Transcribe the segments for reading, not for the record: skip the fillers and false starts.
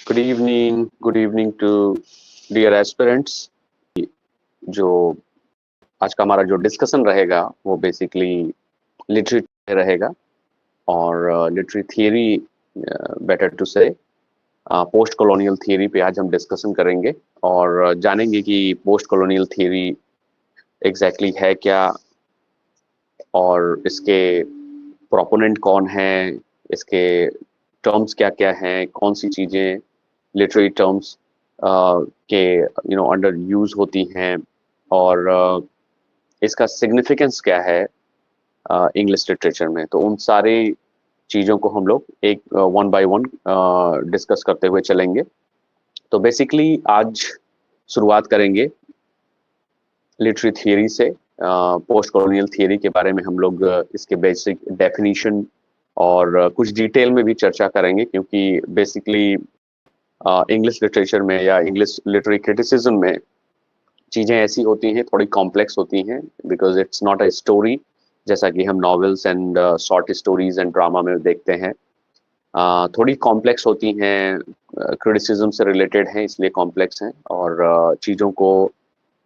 Good evening to dear aspirants. जो आज का हमारा जो डिस्कशन रहेगा वो बेसिकली लिटरेरी रहेगा और लिटरेरी थियरी, बेटर टू से पोस्ट कॉलोनियल थियरी पे आज हम डिस्कशन करेंगे और जानेंगे कि पोस्ट कॉलोनियल थियरी एग्जैक्टली है क्या और इसके प्रोपोनेंट कौन है, इसके टर्म्स क्या क्या हैं, कौन सी चीज़ें लिटरेरी टर्म्स के अंडर यूज होती हैं और इसका सिग्निफिकेंस क्या है इंग्लिश लिटरेचर में। तो उन सारी चीज़ों को हम लोग एक वन बाय वन डिस्कस करते हुए चलेंगे। तो बेसिकली आज शुरुआत करेंगे लिटरेरी थियरी से। पोस्ट कॉलोनियल थियरी के बारे में हम लोग इसके बेसिक डेफिनेशन और कुछ डिटेल में भी चर्चा करेंगे, क्योंकि बेसिकली इंग्लिश लिटरेचर में या इंग्लिश लिटरेरी क्रिटिसिज्म में चीज़ें ऐसी होती हैं, थोड़ी कॉम्प्लेक्स होती हैं, because it's not a story जैसा कि हम novels and short stories and drama में देखते हैं। थोड़ी कॉम्प्लेक्स होती हैं, क्रिटिसिज्म से रिलेटेड हैं इसलिए कॉम्प्लेक्स हैं, और चीज़ों को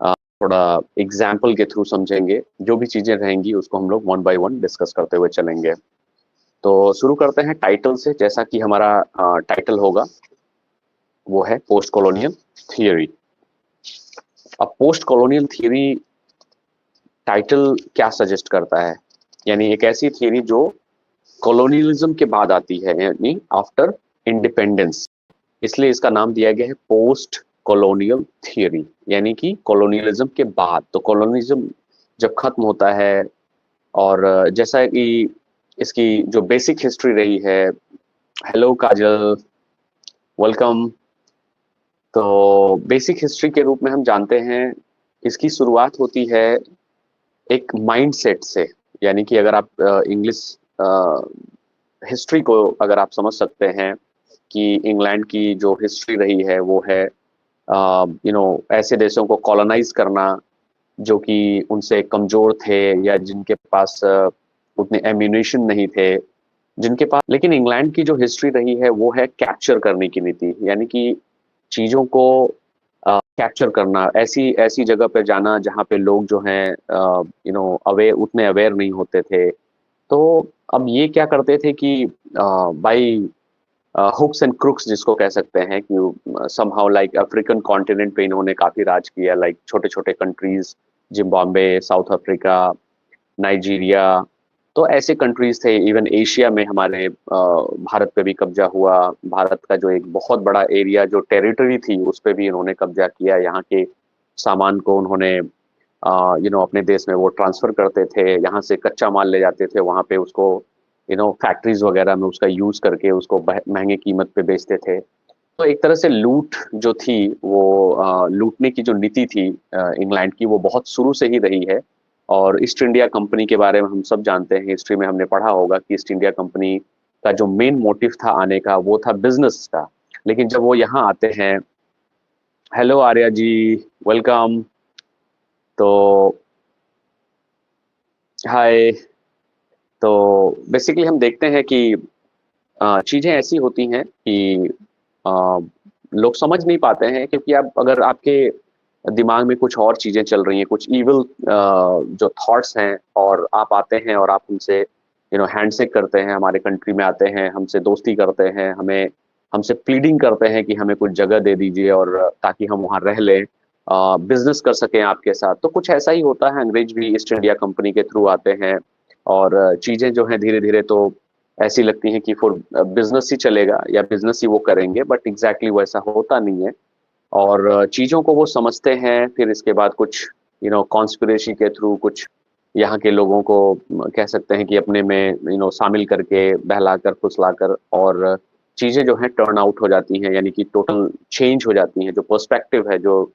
थोड़ा एग्जाम्पल के थ्रू समझेंगे। जो भी चीज़ें रहेंगी उसको हम लोग वन बाय वन डिस्कस करते हुए चलेंगे। तो शुरू करते हैं टाइटल से। जैसा कि हमारा टाइटल होगा वो है पोस्ट कॉलोनियल थियरी। अब पोस्ट कॉलोनियल थियरी टाइटल क्या सजेस्ट करता है, यानी एक ऐसी थियरी जो कॉलोनियलिज्म के बाद आती है, यानी आफ्टर इंडिपेंडेंस। इसलिए इसका नाम दिया गया है पोस्ट कॉलोनियल थियरी, यानी कि कॉलोनियलिज्म के बाद। तो कॉलोनियलिज्म जब खत्म होता है, और जैसा कि इसकी जो बेसिक हिस्ट्री रही है। हेलो काजल, वेलकम। तो बेसिक हिस्ट्री के रूप में हम जानते हैं इसकी शुरुआत होती है एक माइंडसेट से, यानी कि अगर आप इंग्लिश हिस्ट्री को अगर आप समझ सकते हैं कि इंग्लैंड की जो हिस्ट्री रही है वो है ऐसे देशों को कॉलोनाइज करना जो कि उनसे कमजोर थे या जिनके पास उतने एम्यूनेशन नहीं थे जिनके पास। लेकिन इंग्लैंड की जो हिस्ट्री रही है वो है कैप्चर करने की नीति, यानी कि चीज़ों को कैप्चर करना, ऐसी ऐसी जगह पे जाना जहाँ पे लोग जो हैं अवेयर, उतने अवेयर नहीं होते थे। तो अब ये क्या करते थे कि बाई हुक्स एंड क्रुक्स जिसको कह सकते हैं, कि समहाउ लाइक अफ्रीकन कॉन्टिनेंट पे इन्होंने काफी राज किया, लाइक छोटे छोटे countries, Zimbabwe, south Africa, Nigeria. तो ऐसे कंट्रीज थे। इवन एशिया में हमारे भारत पे भी कब्जा हुआ। भारत का जो एक बहुत बड़ा एरिया, जो टेरिटरी थी, उस पे भी इन्होंने कब्जा किया। यहाँ के सामान को उन्होंने अपने देश में वो ट्रांसफर करते थे। यहाँ से कच्चा माल ले जाते थे, वहाँ पे उसको फैक्ट्रीज वगैरह में उसका यूज करके उसको महंगे कीमत पे बेचते थे। तो एक तरह से लूट जो थी वो लूटने की जो नीति थी इंग्लैंड की, वो बहुत शुरू से ही रही है। और ईस्ट इंडिया कंपनी के बारे में हम सब जानते हैं, हिस्ट्री में हमने पढ़ा होगा कि ईस्ट इंडिया कंपनी का जो मेन मोटिव था आने का, वो था बिजनेस का। लेकिन जब वो यहाँ आते हैं, हेलो आर्या जी, वेलकम। तो हाय। तो बेसिकली हम देखते हैं कि चीज़ें ऐसी होती हैं कि अ, लोग समझ नहीं पाते हैं, क्योंकि आप अगर आपके दिमाग में कुछ और चीज़ें चल रही हैं, कुछ इविल जो थॉट्स हैं, और आप आते हैं और आप उनसे हैंडशेक करते हैं, हमारे कंट्री में आते हैं, हमसे दोस्ती करते हैं, हमें हमसे प्लीडिंग करते हैं कि हमें कुछ जगह दे दीजिए और ताकि हम वहाँ रह लें, बिजनेस कर सकें आपके साथ। तो कुछ ऐसा ही होता है। अंग्रेज भी ईस्ट इंडिया कंपनी के थ्रू आते हैं, और चीज़ें जो हैं धीरे धीरे तो ऐसी लगती हैं कि फॉर बिजनेस ही चलेगा या बिजनेस ही वो करेंगे, बट एग्जैक्टली वैसा होता नहीं है। और चीज़ों को वो समझते हैं, फिर इसके बाद कुछ कॉन्स्पिरेसी के थ्रू कुछ यहाँ के लोगों को कह सकते हैं कि अपने में शामिल करके, बहलाकर फुसलाकर, और चीज़ें जो हैं टर्न आउट हो जाती हैं, यानी कि टोटल चेंज हो जाती हैं। जो पर्सपेक्टिव है, जो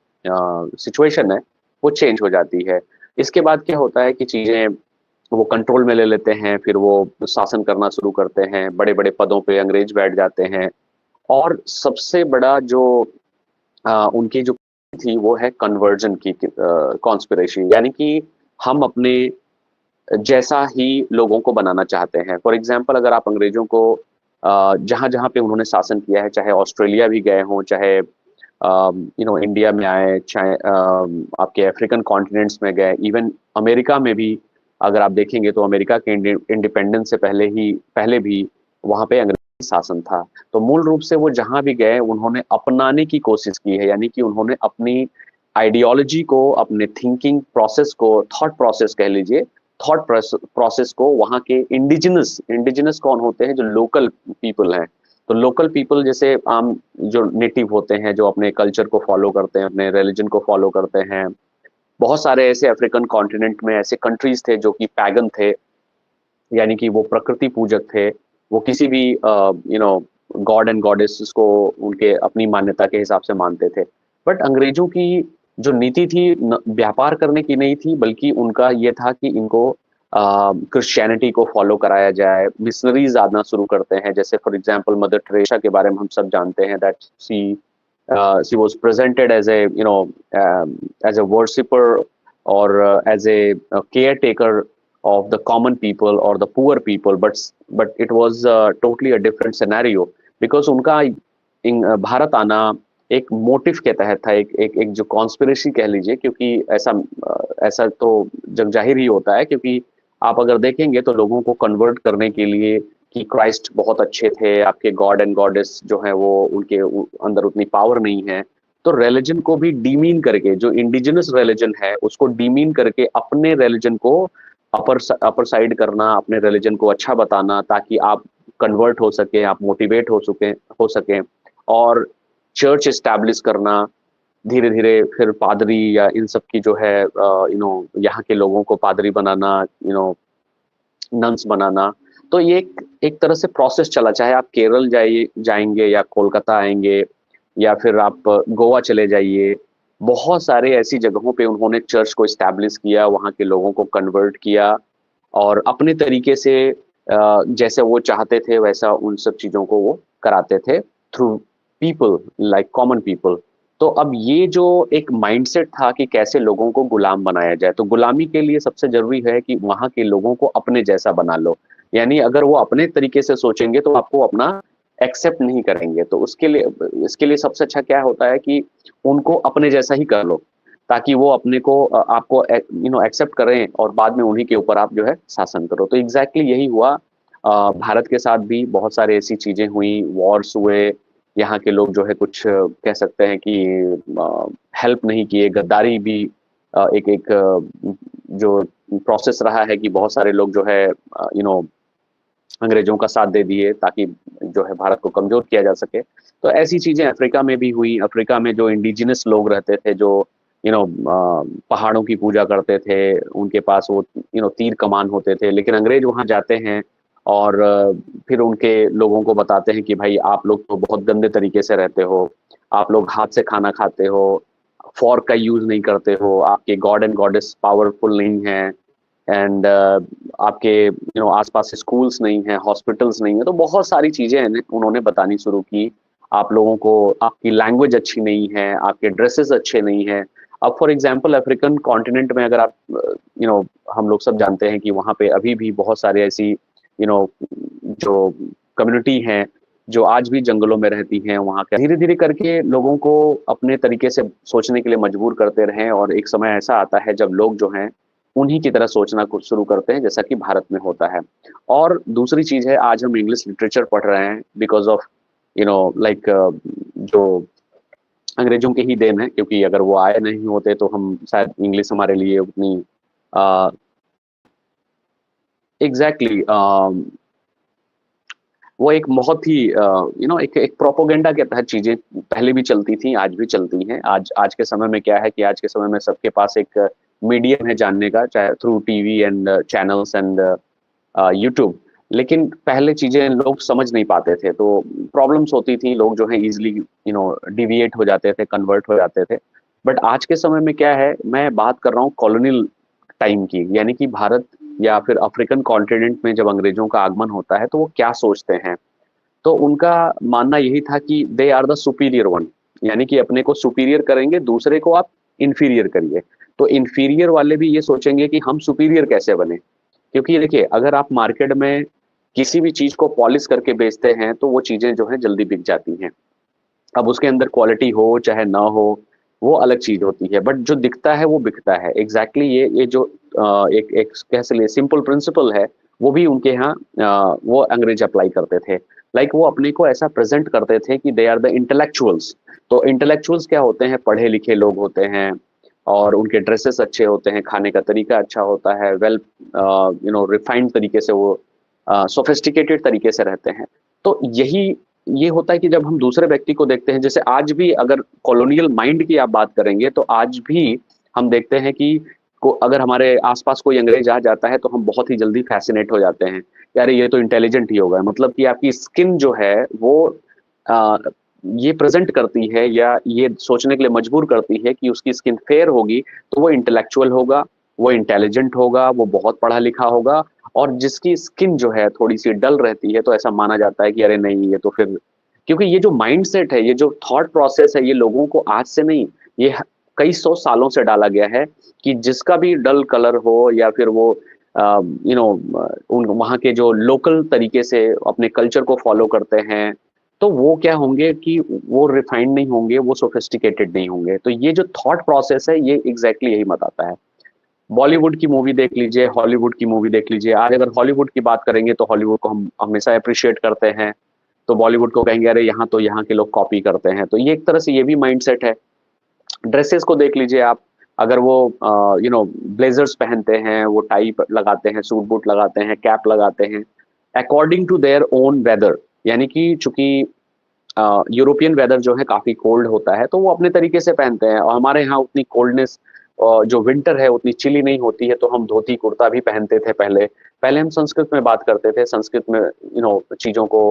सिचुएशन है, वो चेंज हो जाती है। इसके बाद क्या होता है कि चीज़ें वो कंट्रोल में ले लेते हैं, फिर वो शासन करना शुरू करते हैं, बड़े बड़े पदों पे अंग्रेज बैठ जाते हैं। और सबसे बड़ा जो उनकी जो थी वो है कन्वर्जन की कॉन्स्पिरेसी, यानी कि हम अपने जैसा ही लोगों को बनाना चाहते हैं। फॉर एग्जाम्पल, अगर आप अंग्रेजों को जहाँ जहाँ पे उन्होंने शासन किया है, चाहे ऑस्ट्रेलिया भी गए हों, चाहे इंडिया में आए, चाहे आपके अफ्रीकन कॉन्टिनेंट्स में गए, इवन अमेरिका में भी अगर आप देखेंगे तो अमेरिका के इंडिपेंडेंस से पहले भी वहाँ पे अंग्रेजी शासन था। तो मूल रूप से वो जहाँ भी गए उन्होंने अपनाने की कोशिश की है, यानी कि उन्होंने अपनी आइडियोलॉजी को, अपने थिंकिंग प्रोसेस को, थॉट प्रोसेस कह लीजिए, थॉट प्रोसेस को वहाँ के इंडिजिनस इंडिजिनस कौन होते हैं, जो लोकल पीपल हैं। तो लोकल पीपल जैसे आम जो नेटिव होते हैं, जो अपने कल्चर को फॉलो करते हैं, अपने रिलीजन को फॉलो करते हैं। बहुत सारे ऐसे अफ्रीकन कॉन्टिनेंट में ऐसे कंट्रीज थे जो कि पैगन थे, यानी कि वो प्रकृति पूजक थे। वो किसी भी गॉड एंड गॉडेसेस को उनके अपनी मान्यता के हिसाब से मानते थे। बट अंग्रेजों की जो नीति थी व्यापार करने की नहीं थी, बल्कि उनका ये था कि इनको क्रिश्चियनिटी को फॉलो कराया जाए। मिशनरीज आना शुरू करते हैं, जैसे फॉर एग्जांपल मदर टेरेसा के बारे में हम सब जानते हैं, that she was presented as a as a worshipper or as a caretaker of the common people or the poor people, but it was totally a different scenario because उनका भारत आना एक मोटिव के तहत था, एक जो कॉन्स्पिरेसी कह लीजिए, क्योंकि ऐसा तो जग जाहिर ही होता है, क्योंकि आप अगर देखेंगे तो लोगों को कन्वर्ट करने के लिए कि क्राइस्ट बहुत अच्छे थे, आपके गॉड एंड गॉडेस जो है वो उनके अंदर उतनी पावर नहीं है, तो रिलीजन को भी डीमीन करके, जो इंडिजिनस रिलीजन है उसको डीमीन करके अपने रिलीजन को अपर साइड करना, अपने रिलीजन को अच्छा बताना, ताकि आप कन्वर्ट हो सके, आप मोटिवेट हो सके और चर्च एस्टैब्लिश करना। धीरे धीरे फिर पादरी या इन सब की जो है यहाँ के लोगों को पादरी बनाना, नन्स बनाना। तो ये एक तरह से प्रोसेस चला, चाहे आप केरल जाएंगे या कोलकाता आएंगे या फिर आप गोवा चले जाइए, बहुत सारे ऐसी जगहों पे उन्होंने चर्च को इस्टेब्लिश किया, वहाँ के लोगों को कन्वर्ट किया और अपने तरीके से जैसे वो चाहते थे वैसा उन सब चीज़ों को वो कराते थे through people, like common people. तो अब ये जो एक माइंडसेट था कि कैसे लोगों को गुलाम बनाया जाए, तो गुलामी के लिए सबसे जरूरी है कि वहाँ के लोगों को अपने जैसा बना लो। यानी अगर वो अपने तरीके से सोचेंगे तो आपको अपना एक्सेप्ट नहीं करेंगे। तो इसके लिए सबसे अच्छा क्या होता है कि उनको अपने जैसा ही कर लो, ताकि वो अपने को आपको एक्सेप्ट करें और बाद में उन्हीं के ऊपर आप जो है शासन करो। तो एग्जैक्टली यही हुआ भारत के साथ भी। बहुत सारे ऐसी चीजें हुई, वॉर्स हुए, यहाँ के लोग जो है कुछ कह सकते हैं कि हेल्प नहीं किए, गद्दारी भी एक एक जो प्रोसेस रहा है कि बहुत सारे लोग जो है अंग्रेजों का साथ दे दिए ताकि जो है भारत को कमजोर किया जा सके। तो ऐसी चीजें अफ्रीका में भी हुई। अफ्रीका में जो इंडिजिनस लोग रहते थे, जो पहाड़ों की पूजा करते थे, उनके पास वो तीर कमान होते थे, लेकिन अंग्रेज वहां जाते हैं और फिर उनके लोगों को बताते हैं कि भाई आप लोग तो बहुत गंदे तरीके से रहते हो, आप लोग हाथ से खाना खाते हो, फॉर्क का यूज नहीं करते हो, आपके गॉड एंड गॉडेस पावरफुल नहीं है, एंड आपके आसपास स्कूल्स नहीं है, हॉस्पिटल्स नहीं है। तो बहुत सारी चीजें उन्होंने बतानी शुरू की। आप लोगों को, आपकी लैंग्वेज अच्छी नहीं है, आपके ड्रेसेस अच्छे नहीं है। अब फॉर एग्जांपल अफ्रीकन कॉन्टिनेंट में अगर आप हम लोग सब जानते हैं कि वहाँ पे अभी भी बहुत सारे ऐसी जो कम्युनिटी हैं जो आज भी जंगलों में रहती हैं। वहाँ के धीरे धीरे करके लोगों को अपने तरीके से सोचने के लिए मजबूर करते रहे, और एक समय ऐसा आता है जब लोग जो हैं उन्हीं की तरह सोचना कुछ शुरू करते हैं, जैसा कि भारत में होता है। और दूसरी चीज है, आज हम इंग्लिश लिटरेचर पढ़ रहे हैं बिकॉज ऑफ लाइक जो अंग्रेजों के ही देन है, क्योंकि अगर वो आए नहीं होते तो हम शायद इंग्लिश हमारे लिए उतनी एग्जैक्टली वो एक बहुत ही एक प्रोपोगेंडा के तहत चीजें पहले भी चलती थी, आज भी चलती हैं। आज के समय में क्या है कि आज के समय में सबके पास एक मीडियम है जानने का, चाहे through TV and channels and YouTube. लेकिन पहले चीजें लोग समझ नहीं पाते थे, तो प्रॉब्लम्स होती थी, लोग जो है इजिली डिविएट हो जाते थे, कन्वर्ट हो जाते थे। बट आज के समय में क्या है, मैं बात कर रहा हूँ कॉलोनियल टाइम की, यानी कि भारत या फिर अफ्रीकन कॉन्टिनेंट में जब अंग्रेजों का आगमन होता है तो वो क्या सोचते हैं। तो उनका मानना यही था कि they are the superior one, यानी कि अपने को सुपीरियर करेंगे, दूसरे को आप इंफीरियर करिए। तो इंफीरियर वाले भी ये सोचेंगे कि हम सुपीरियर कैसे बने, क्योंकि देखिए अगर आप मार्केट में किसी भी चीज को पॉलिश करके बेचते हैं तो वो चीजें जो है जल्दी बिक जाती हैं। अब उसके अंदर क्वालिटी हो चाहे ना हो, वो अलग चीज होती है, बट जो दिखता है वो बिकता है। एग्जैक्टली ये जो एक एक कह सकते सिंपल प्रिंसिपल है, वो भी उनके यहाँ वो अंग्रेज अप्लाई करते थे। लाइक वो अपने को ऐसा प्रेजेंट करते थे कि दे आर द इंटेलेक्चुअल्स। तो इंटेलेक्चुअल्स क्या होते हैं? पढ़े लिखे लोग होते हैं, और उनके ड्रेसेस अच्छे होते हैं, खाने का तरीका अच्छा होता है, वेल रिफाइंड तरीके से वो सोफिस्टिकेटेड तरीके से रहते हैं। तो यही ये होता है कि जब हम दूसरे व्यक्ति को देखते हैं, जैसे आज भी अगर कॉलोनियल माइंड की आप बात करेंगे तो आज भी हम देखते हैं कि अगर हमारे आसपास कोई अंग्रेज आ जाता है तो हम बहुत ही जल्दी फैसिनेट हो जाते हैं, यार ये तो इंटेलिजेंट ही होगा। मतलब कि आपकी स्किन जो है वो आ, ये प्रेजेंट करती है या ये सोचने के लिए मजबूर करती है कि उसकी स्किन फेयर होगी तो वो इंटेलेक्चुअल होगा, वो इंटेलिजेंट होगा, वो बहुत पढ़ा लिखा होगा। और जिसकी स्किन जो है थोड़ी सी डल रहती है तो ऐसा माना जाता है कि अरे नहीं ये तो फिर, क्योंकि ये जो माइंडसेट है, ये जो थॉट प्रोसेस है, ये लोगों को आज से नहीं, ये कई सौ सालों से डाला गया है कि जिसका भी डल कलर हो या फिर वो उन वहाँ के जो लोकल तरीके से अपने कल्चर को फॉलो करते हैं, तो वो क्या होंगे कि वो रिफाइंड नहीं होंगे, वो सोफिस्टिकेटेड नहीं होंगे। तो ये जो थॉट प्रोसेस है ये एग्जैक्टली यही बताता है। बॉलीवुड की मूवी देख लीजिए, हॉलीवुड की मूवी देख लीजिए। आज अगर हॉलीवुड की बात करेंगे तो हॉलीवुड को हम हमेशा अप्रिशिएट करते हैं, तो बॉलीवुड को कहेंगे अरे यहाँ तो यहाँ के लोग कॉपी करते हैं। तो ये एक तरह से ये भी माइंडसेट है। ड्रेसेस को देख लीजिए आप, अगर वो ब्लेजर्स पहनते हैं, वो टाई लगाते हैं, सूट बूट लगाते हैं, कैप लगाते हैं, according to their own weather. यानी कि चूंकि यूरोपियन वेदर जो है काफी कोल्ड होता है तो वो अपने तरीके से पहनते हैं, और हमारे यहाँ उतनी कोल्डनेस जो विंटर है उतनी चिली नहीं होती है, तो हम धोती कुर्ता भी पहनते थे पहले। पहले हम संस्कृत में बात करते थे, संस्कृत में चीजों को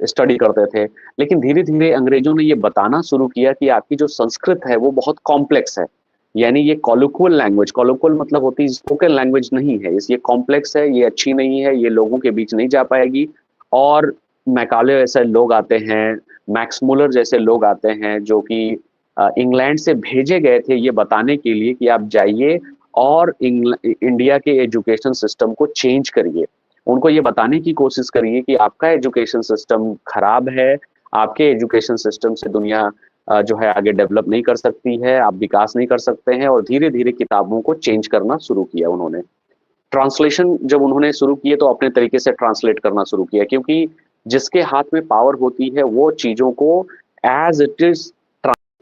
स्टडी करते थे। लेकिन धीरे धीरे अंग्रेजों ने ये बताना शुरू किया कि आपकी जो संस्कृत है वो बहुत कॉम्प्लेक्स है। यानी ये कॉलोकुअल लैंग्वेज, कॉलोकुअल मतलब होती है स्पोकन लैंग्वेज नहीं है, ये कॉम्प्लेक्स है, ये अच्छी नहीं है, ये लोगों के बीच नहीं जा पाएगी। और मैकाले जैसे लोग आते हैं, मैक्स मुलर जैसे लोग आते हैं, जो कि इंग्लैंड से भेजे गए थे ये बताने के लिए कि आप जाइए और इंडिया के एजुकेशन सिस्टम को चेंज करिए। उनको ये बताने की कोशिश करिए कि आपका एजुकेशन सिस्टम खराब है, आपके एजुकेशन सिस्टम से दुनिया जो है आगे डेवलप नहीं कर सकती है, आप विकास नहीं कर सकते हैं। और धीरे धीरे किताबों को चेंज करना शुरू किया उन्होंने। ट्रांसलेशन जब उन्होंने शुरू किए तो अपने तरीके से ट्रांसलेट करना शुरू किया, क्योंकि जिसके हाथ में पावर होती है वो चीजों को एज इट इज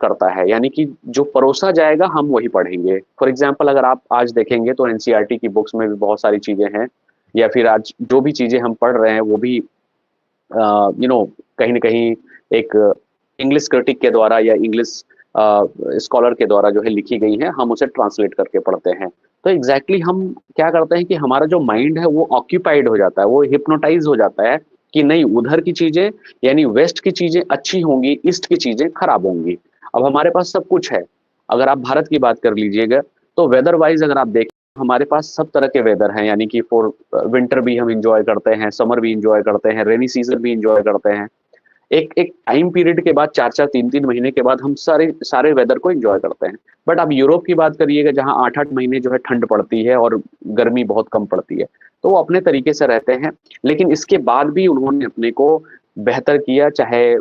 करता है। यानी कि जो परोसा जाएगा हम वही पढ़ेंगे। फॉर एग्जाम्पल अगर आप आज देखेंगे तो एनसीईआरटी की बुक्स में भी बहुत सारी चीजें हैं, या फिर आज जो भी चीजें हम पढ़ रहे हैं वो भी कहीं ना कहीं एक इंग्लिश क्रिटिक के द्वारा या इंग्लिश स्कॉलर के द्वारा जो है लिखी गई है, हम उसे ट्रांसलेट करके पढ़ते हैं। तो एग्जैक्टली हम क्या करते हैं कि हमारा जो माइंड है वो ऑक्यूपाइड हो जाता है, वो हिप्नोटाइज हो जाता है कि नहीं उधर की चीजें, यानी वेस्ट की चीजें अच्छी होंगी, ईस्ट की चीजें खराब होंगी। अब हमारे पास सब कुछ है। अगर आप भारत की बात कर लीजिएगा तो वेदर वाइज अगर आप देखें, हमारे पास सब तरह के वेदर हैं। यानी कि फॉर विंटर भी हम इंजॉय करते हैं, समर भी इंजॉय करते हैं, रेनी सीजन भी इंजॉय करते हैं। एक एक टाइम पीरियड के बाद, 4-4 3-3 महीने के बाद हम सारे सारे वेदर को एंजॉय करते हैं। बट आप यूरोप की बात करिएगा जहां 8-8 महीने जो है ठंड पड़ती है और गर्मी बहुत कम पड़ती है, तो वो अपने तरीके से रहते हैं। लेकिन इसके बाद भी उन्होंने अपने को बेहतर किया, चाहे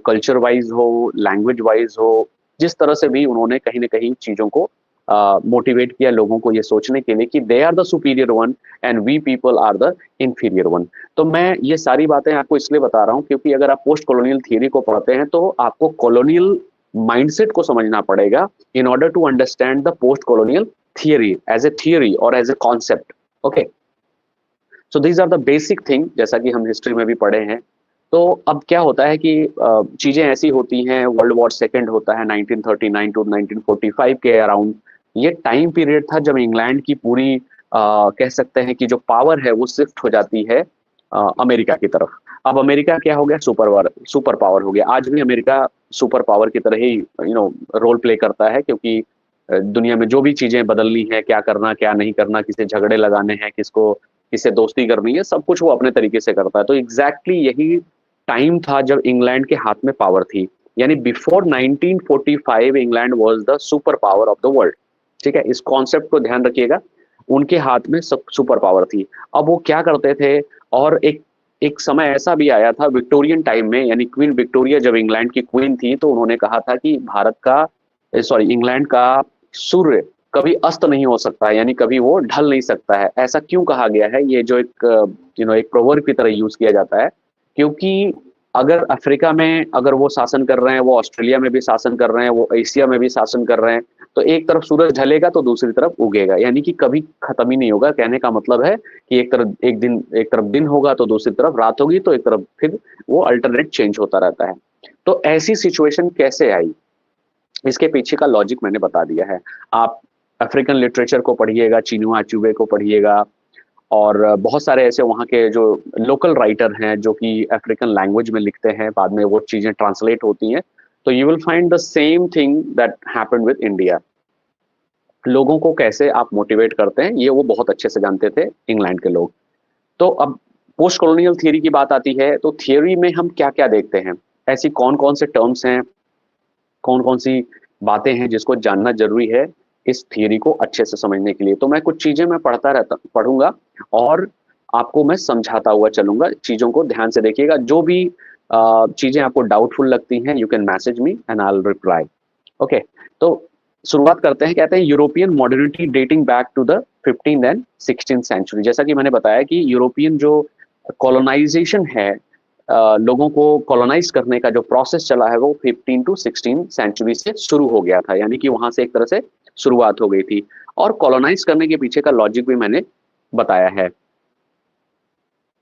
कल्चर वाइज हो, लैंग्वेज वाइज हो, जिस तरह से भी उन्होंने कहीं ना कहीं चीजों को मोटिवेट किया लोगों को ये सोचने के लिए कि they are the superior one and we people are the inferior one. तो मैं ये सारी बातें आपको इसलिए बता रहा हूँ क्योंकि अगर आप पोस्ट कॉलोनियल थियरी को पढ़ते हैं तो आपको कॉलोनियल माइंडसेट को समझना पड़ेगा in order to understand the post colonial theory और as a concept. Okay, so these are the basic thing, जैसा कि हम हिस्ट्री में भी पढ़े हैं। तो अब क्या होता है कि चीजें ऐसी होती हैं, वर्ल्ड वॉर सेकेंड होता है 1939 टू 1945 के अराउंड। ये टाइम पीरियड था जब इंग्लैंड की पूरी कह सकते हैं कि जो पावर है वो शिफ्ट हो जाती है अमेरिका की तरफ। अब अमेरिका क्या हो गया? सुपर पावर हो गया। आज भी अमेरिका सुपर पावर की तरह ही रोल प्ले करता है, क्योंकि दुनिया में जो भी चीजें बदलनी है, क्या करना क्या नहीं करना, किसे झगड़े लगाने हैं, किससे दोस्ती करनी है, सब कुछ वो अपने तरीके से करता है। तो एग्जैक्टली यही टाइम था जब इंग्लैंड के हाथ में पावर थी। यानी before 1945 England was the super power of the world. ठीक है, इस कॉन्सेप्ट को ध्यान रखिएगा। उनके हाथ में सब सुपर पावर थी। अब वो क्या करते थे, और एक एक समय ऐसा भी आया था विक्टोरियन टाइम में, यानी क्वीन विक्टोरिया जब इंग्लैंड की क्वीन थी, तो उन्होंने कहा था कि भारत का, सॉरी, इंग्लैंड का सूर्य कभी अस्त नहीं हो सकता है, यानी कभी वो ढल नहीं सकता है। ऐसा क्यों कहा गया है, ये जो एक एक प्रोवर्ब की तरह यूज किया जाता है, क्योंकि अगर अफ्रीका में अगर वो शासन कर रहे हैं, वो ऑस्ट्रेलिया में भी शासन कर रहे हैं, वो एशिया में भी शासन कर रहे हैं, तो एक तरफ सूरज ढलेगा तो दूसरी तरफ उगेगा, यानी कि कभी खत्म ही नहीं होगा। कहने का मतलब है कि एक तरफ दिन होगा तो दूसरी तरफ रात होगी, तो एक तरफ फिर वो अल्टरनेट चेंज होता रहता है। तो ऐसी सिचुएशन कैसे आई, इसके पीछे का लॉजिक मैंने बता दिया है। आप अफ्रीकन लिटरेचर को पढ़िएगा, चिनुआ अचुबे को पढ़िएगा, और बहुत सारे ऐसे वहाँ के जो लोकल राइटर हैं जो कि अफ्रीकन लैंग्वेज में लिखते हैं, बाद में वो चीजें ट्रांसलेट होती हैं, तो you will find the same thing that happened with India. लोगों को कैसे आप मोटिवेट करते हैं, ये वो बहुत अच्छे से जानते थे इंग्लैंड के लोग। तो अब पोस्ट कॉलोनियल थियरी की बात आती है, तो थियरी में हम क्या क्या देखते हैं, ऐसी कौन कौन से टर्म्स हैं, कौन कौन सी बातें हैं जिसको जानना जरूरी है इस थियरी को अच्छे से समझने के लिए। तो मैं कुछ चीजें मैं पढ़ूंगा, और आपको मैं समझाता हुआ चलूंगा। चीजों को ध्यान से देखिएगा, जो भी चीजें आपको डाउटफुल लगती हैं, you can message me and I will reply. Okay, तो शुरुआत करते हैं। कहते हैं European modernity dating back to the 15th and 16th century. जैसा कि मैंने बताया कि यूरोपियन जो कॉलोनाइजेशन है, लोगों को कॉलोनाइज करने का जो प्रोसेस चला है, वो 15 टू 16 सेंचुरी से शुरू हो गया था, यानी कि वहां से एक तरह से शुरुआत हो गई थी। और कॉलोनाइज करने के पीछे का लॉजिक भी मैंने बताया है।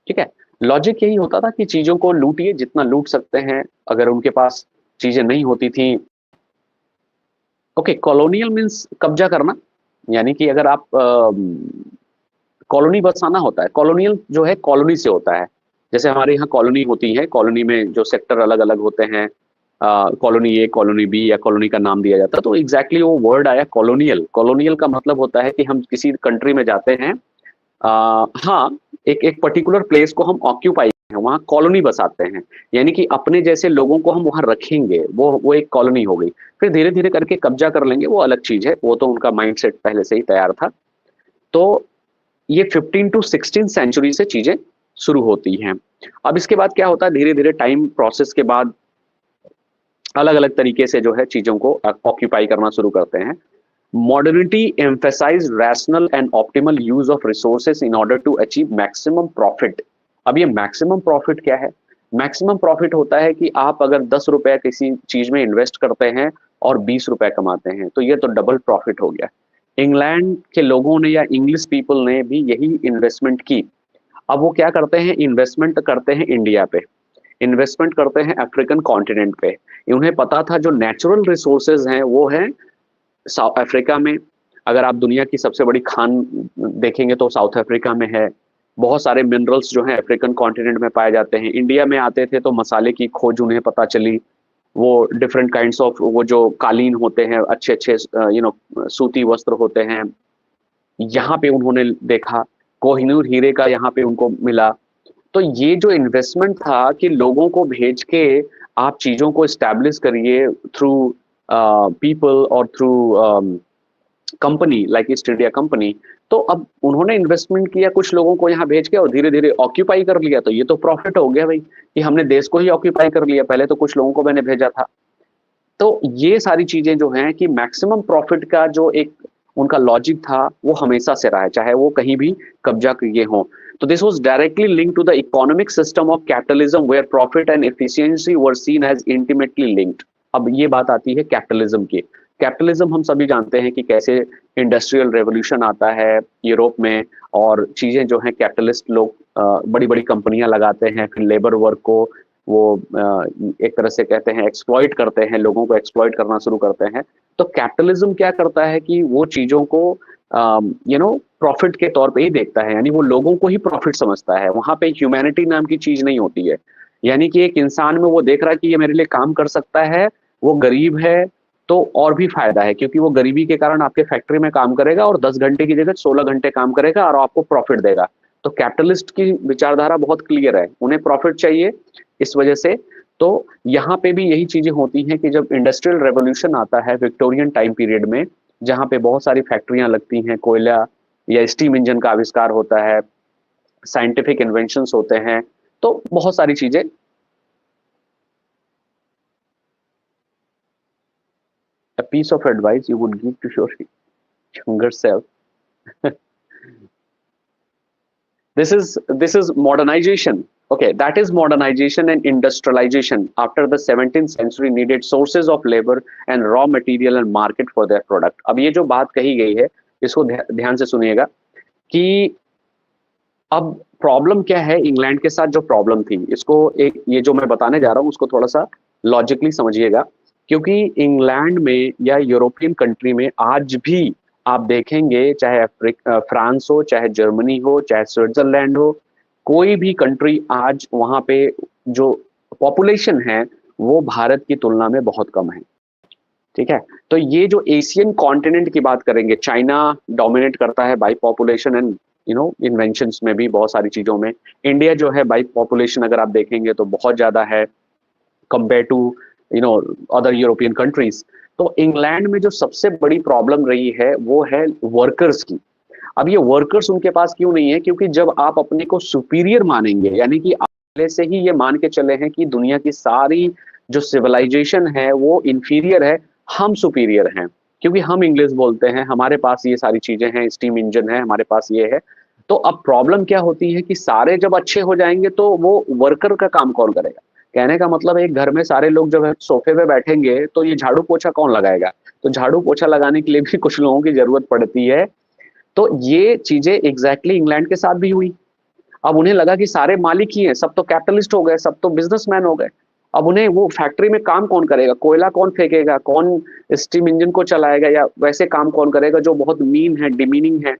ठीक है, लॉजिक यही होता था कि चीजों को लूटिए जितना लूट सकते हैं। अगर उनके पास चीजें नहीं होती थी, ओके, कॉलोनियल मीन्स कब्जा करना, यानी कि अगर आप कॉलोनी बसाना होता है। कॉलोनियल जो है कॉलोनी से होता है, जैसे हमारे यहाँ कॉलोनी होती है, कॉलोनी में जो सेक्टर अलग अलग होते हैं, कॉलोनी ए, कॉलोनी बी, या कॉलोनी का नाम दिया जाता है। तो एग्जैक्टली वो वर्ड आया कॉलोनियल। कॉलोनियल का मतलब होता है कि हम किसी कंट्री में जाते हैं, हाँ, एक एक पर्टिकुलर प्लेस को हम ऑक्यूपाई हैं, वहाँ कॉलोनी बसाते हैं, यानी कि अपने जैसे लोगों को हम वहाँ रखेंगे, वो एक कॉलोनी हो गई। फिर धीरे धीरे करके कब्जा कर लेंगे, वो अलग चीज है, वो तो उनका माइंडसेट पहले से ही तैयार था। तो ये 15 टू 16 सेंचुरी से चीजें शुरू होती हैं। अब इसके बाद क्या होता है, धीरे धीरे टाइम प्रोसेस के बाद अलग अलग तरीके से जो है चीजों को ऑक्यूपाई करना शुरू करते हैं। Modernity emphasize rational and optimal use of resources in order to achieve maximum profit. अब ये मैक्सिमम प्रॉफिट क्या है? मैक्सिमम प्रॉफिट होता है कि आप अगर 10 रुपए किसी चीज में इन्वेस्ट करते हैं और 20 रुपए कमाते हैं, तो ये तो डबल प्रॉफिट हो गया। इंग्लैंड के लोगों ने या इंग्लिश पीपल ने भी यही इन्वेस्टमेंट की। अब वो क्या करते हैं, इन्वेस्टमेंट करते हैं इंडिया पे, इन्वेस्टमेंट करते हैं अफ्रीकन कॉन्टिनेंट पे। उन्हें पता था जो नेचुरल रिसोर्सेज हैं वो हैं साउथ अफ्रीका में। अगर आप दुनिया की सबसे बड़ी खान देखेंगे तो साउथ अफ्रीका में है। बहुत सारे मिनरल्स जो हैं अफ्रीकन कॉन्टिनेंट में पाए जाते हैं। इंडिया में आते थे तो मसाले की खोज उन्हें पता चली। वो डिफरेंट काइंड्स ऑफ, वो जो कालीन होते हैं, अच्छे अच्छे सूती वस्त्र होते हैं, यहाँ पे उन्होंने देखा। कोहिनूर हीरे का यहाँ पे उनको मिला। तो ये जो इन्वेस्टमेंट था कि लोगों को भेज के आप चीजों को स्टैब्लिश करिए थ्रू पीपल और through company like east India company. तो अब उन्होंने इन्वेस्टमेंट किया कुछ लोगों को यहाँ भेज के, और धीरे धीरे ऑक्यूपाई कर लिया। तो ये तो प्रॉफिट हो गया भाई, कि हमने देश को ही ऑक्यूपाई कर लिया, पहले तो कुछ लोगों को मैंने भेजा था। तो ये सारी चीजें जो हैं कि मैक्सिमम प्रॉफिट का जो एक उनका लॉजिक था, वो हमेशा से रहा है, चाहे वो कहीं भी कब्जा किए हों। तो this was directly linked to the economic system of capitalism where profit and efficiency were seen as intimately linked. अब ये बात आती है कैपिटलिज्म की। कैपिटलिज्म हम सभी जानते हैं कि कैसे इंडस्ट्रियल रेवोल्यूशन आता है यूरोप में, और चीजें जो हैं कैपिटलिस्ट लोग बड़ी बड़ी कंपनियां लगाते हैं, फिर लेबर वर्क को वो एक तरह से कहते हैं एक्सप्लॉइट करते हैं, लोगों को एक्सप्लॉइट करना शुरू करते हैं। तो कैपिटलिज्म क्या करता है कि वो चीजों को प्रॉफिट के तौर पे ही देखता है, यानी वो लोगों को ही प्रॉफिट समझता है। वहां पे ह्यूमैनिटी नाम की चीज नहीं होती है, यानी कि एक इंसान में वो देख रहा है कि ये मेरे लिए काम कर सकता है, वो गरीब है, तो और भी फायदा है, क्योंकि वो गरीबी के कारण आपके फैक्ट्री में काम करेगा और 10 घंटे की जगह 16 घंटे काम करेगा और आपको प्रॉफिट देगा। तो कैपिटलिस्ट की विचारधारा बहुत क्लियर है, उन्हें प्रॉफिट चाहिए इस वजह से। तो यहाँ पे भी यही चीजें होती हैं कि जब इंडस्ट्रियल रेवोल्यूशन आता है विक्टोरियन टाइम पीरियड में, जहाँ पे बहुत सारी फैक्ट्रियां लगती हैं, कोयला या स्टीम इंजन का आविष्कार होता है, साइंटिफिक इन्वेंशंस होते हैं, तो बहुत सारी चीजें। A piece of advice you would give to your younger self. This is modernization. Okay, that is modernization and industrialization after the 17th century needed sources of labor and raw material and market for their product. अब ये जो बात कही गई है, इसको ध्यान से सुनिएगा कि अब प्रॉब्लम क्या है। इंग्लैंड के साथ जो प्रॉब्लम थी, इसको एक, ये जो मैं बताने जा रहा हूं उसको थोड़ा सा लॉजिकली समझिएगा, क्योंकि इंग्लैंड में या यूरोपियन कंट्री में आज भी आप देखेंगे, चाहे फ्रांस हो, चाहे जर्मनी हो, चाहे स्विट्जरलैंड हो, कोई भी कंट्री आज वहां पे जो पॉपुलेशन है वो भारत की तुलना में बहुत कम है। ठीक है, तो ये जो एशियन कॉन्टिनेंट की बात करेंगे, चाइना डोमिनेट करता है बाई पॉपुलेशन एंड इन्वेंशंस में भी, बहुत सारी चीजों में। इंडिया जो है बाई पॉपुलेशन अगर आप देखेंगे तो बहुत ज्यादा है compare to other European countries. तो इंग्लैंड में जो सबसे बड़ी प्रॉब्लम रही है वो है वर्कर्स की। अब ये वर्कर्स उनके पास क्यों नहीं है? क्योंकि जब आप अपने को सुपीरियर मानेंगे, यानी कि आप पहले से ही ये मान के चले हैं कि दुनिया की सारी जो सिविलाइजेशन है वो इंफीरियर है, हम सुपीरियर हैं क्योंकि हम इंग्लिश बोलते हैं, हमारे पास ये सारी चीजें हैं, स्टीम इंजन है, हमारे पास ये है। तो अब प्रॉब्लम क्या होती है कि सारे जब अच्छे हो जाएंगे तो वो वर्कर का काम कौन करेगा? कहने का मतलब एक घर में सारे लोग जब सोफे पे बैठेंगे तो ये झाड़ू पोछा कौन लगाएगा? तो झाड़ू पोछा लगाने के लिए भी कुछ लोगों की जरूरत पड़ती है। तो ये चीजें एग्जैक्टली इंग्लैंड के साथ भी हुई। अब उन्हें लगा कि सारे मालिक ही हैं, सब तो कैपिटलिस्ट हो गए, सब तो बिजनेसमैन हो गए। अब उन्हें वो फैक्ट्री में काम कौन करेगा? कोयला कौन फेंकेगा? कौन स्टीम इंजन को चलाएगा? या वैसे काम कौन करेगा जो बहुत मीन है, डिमीनिंग है?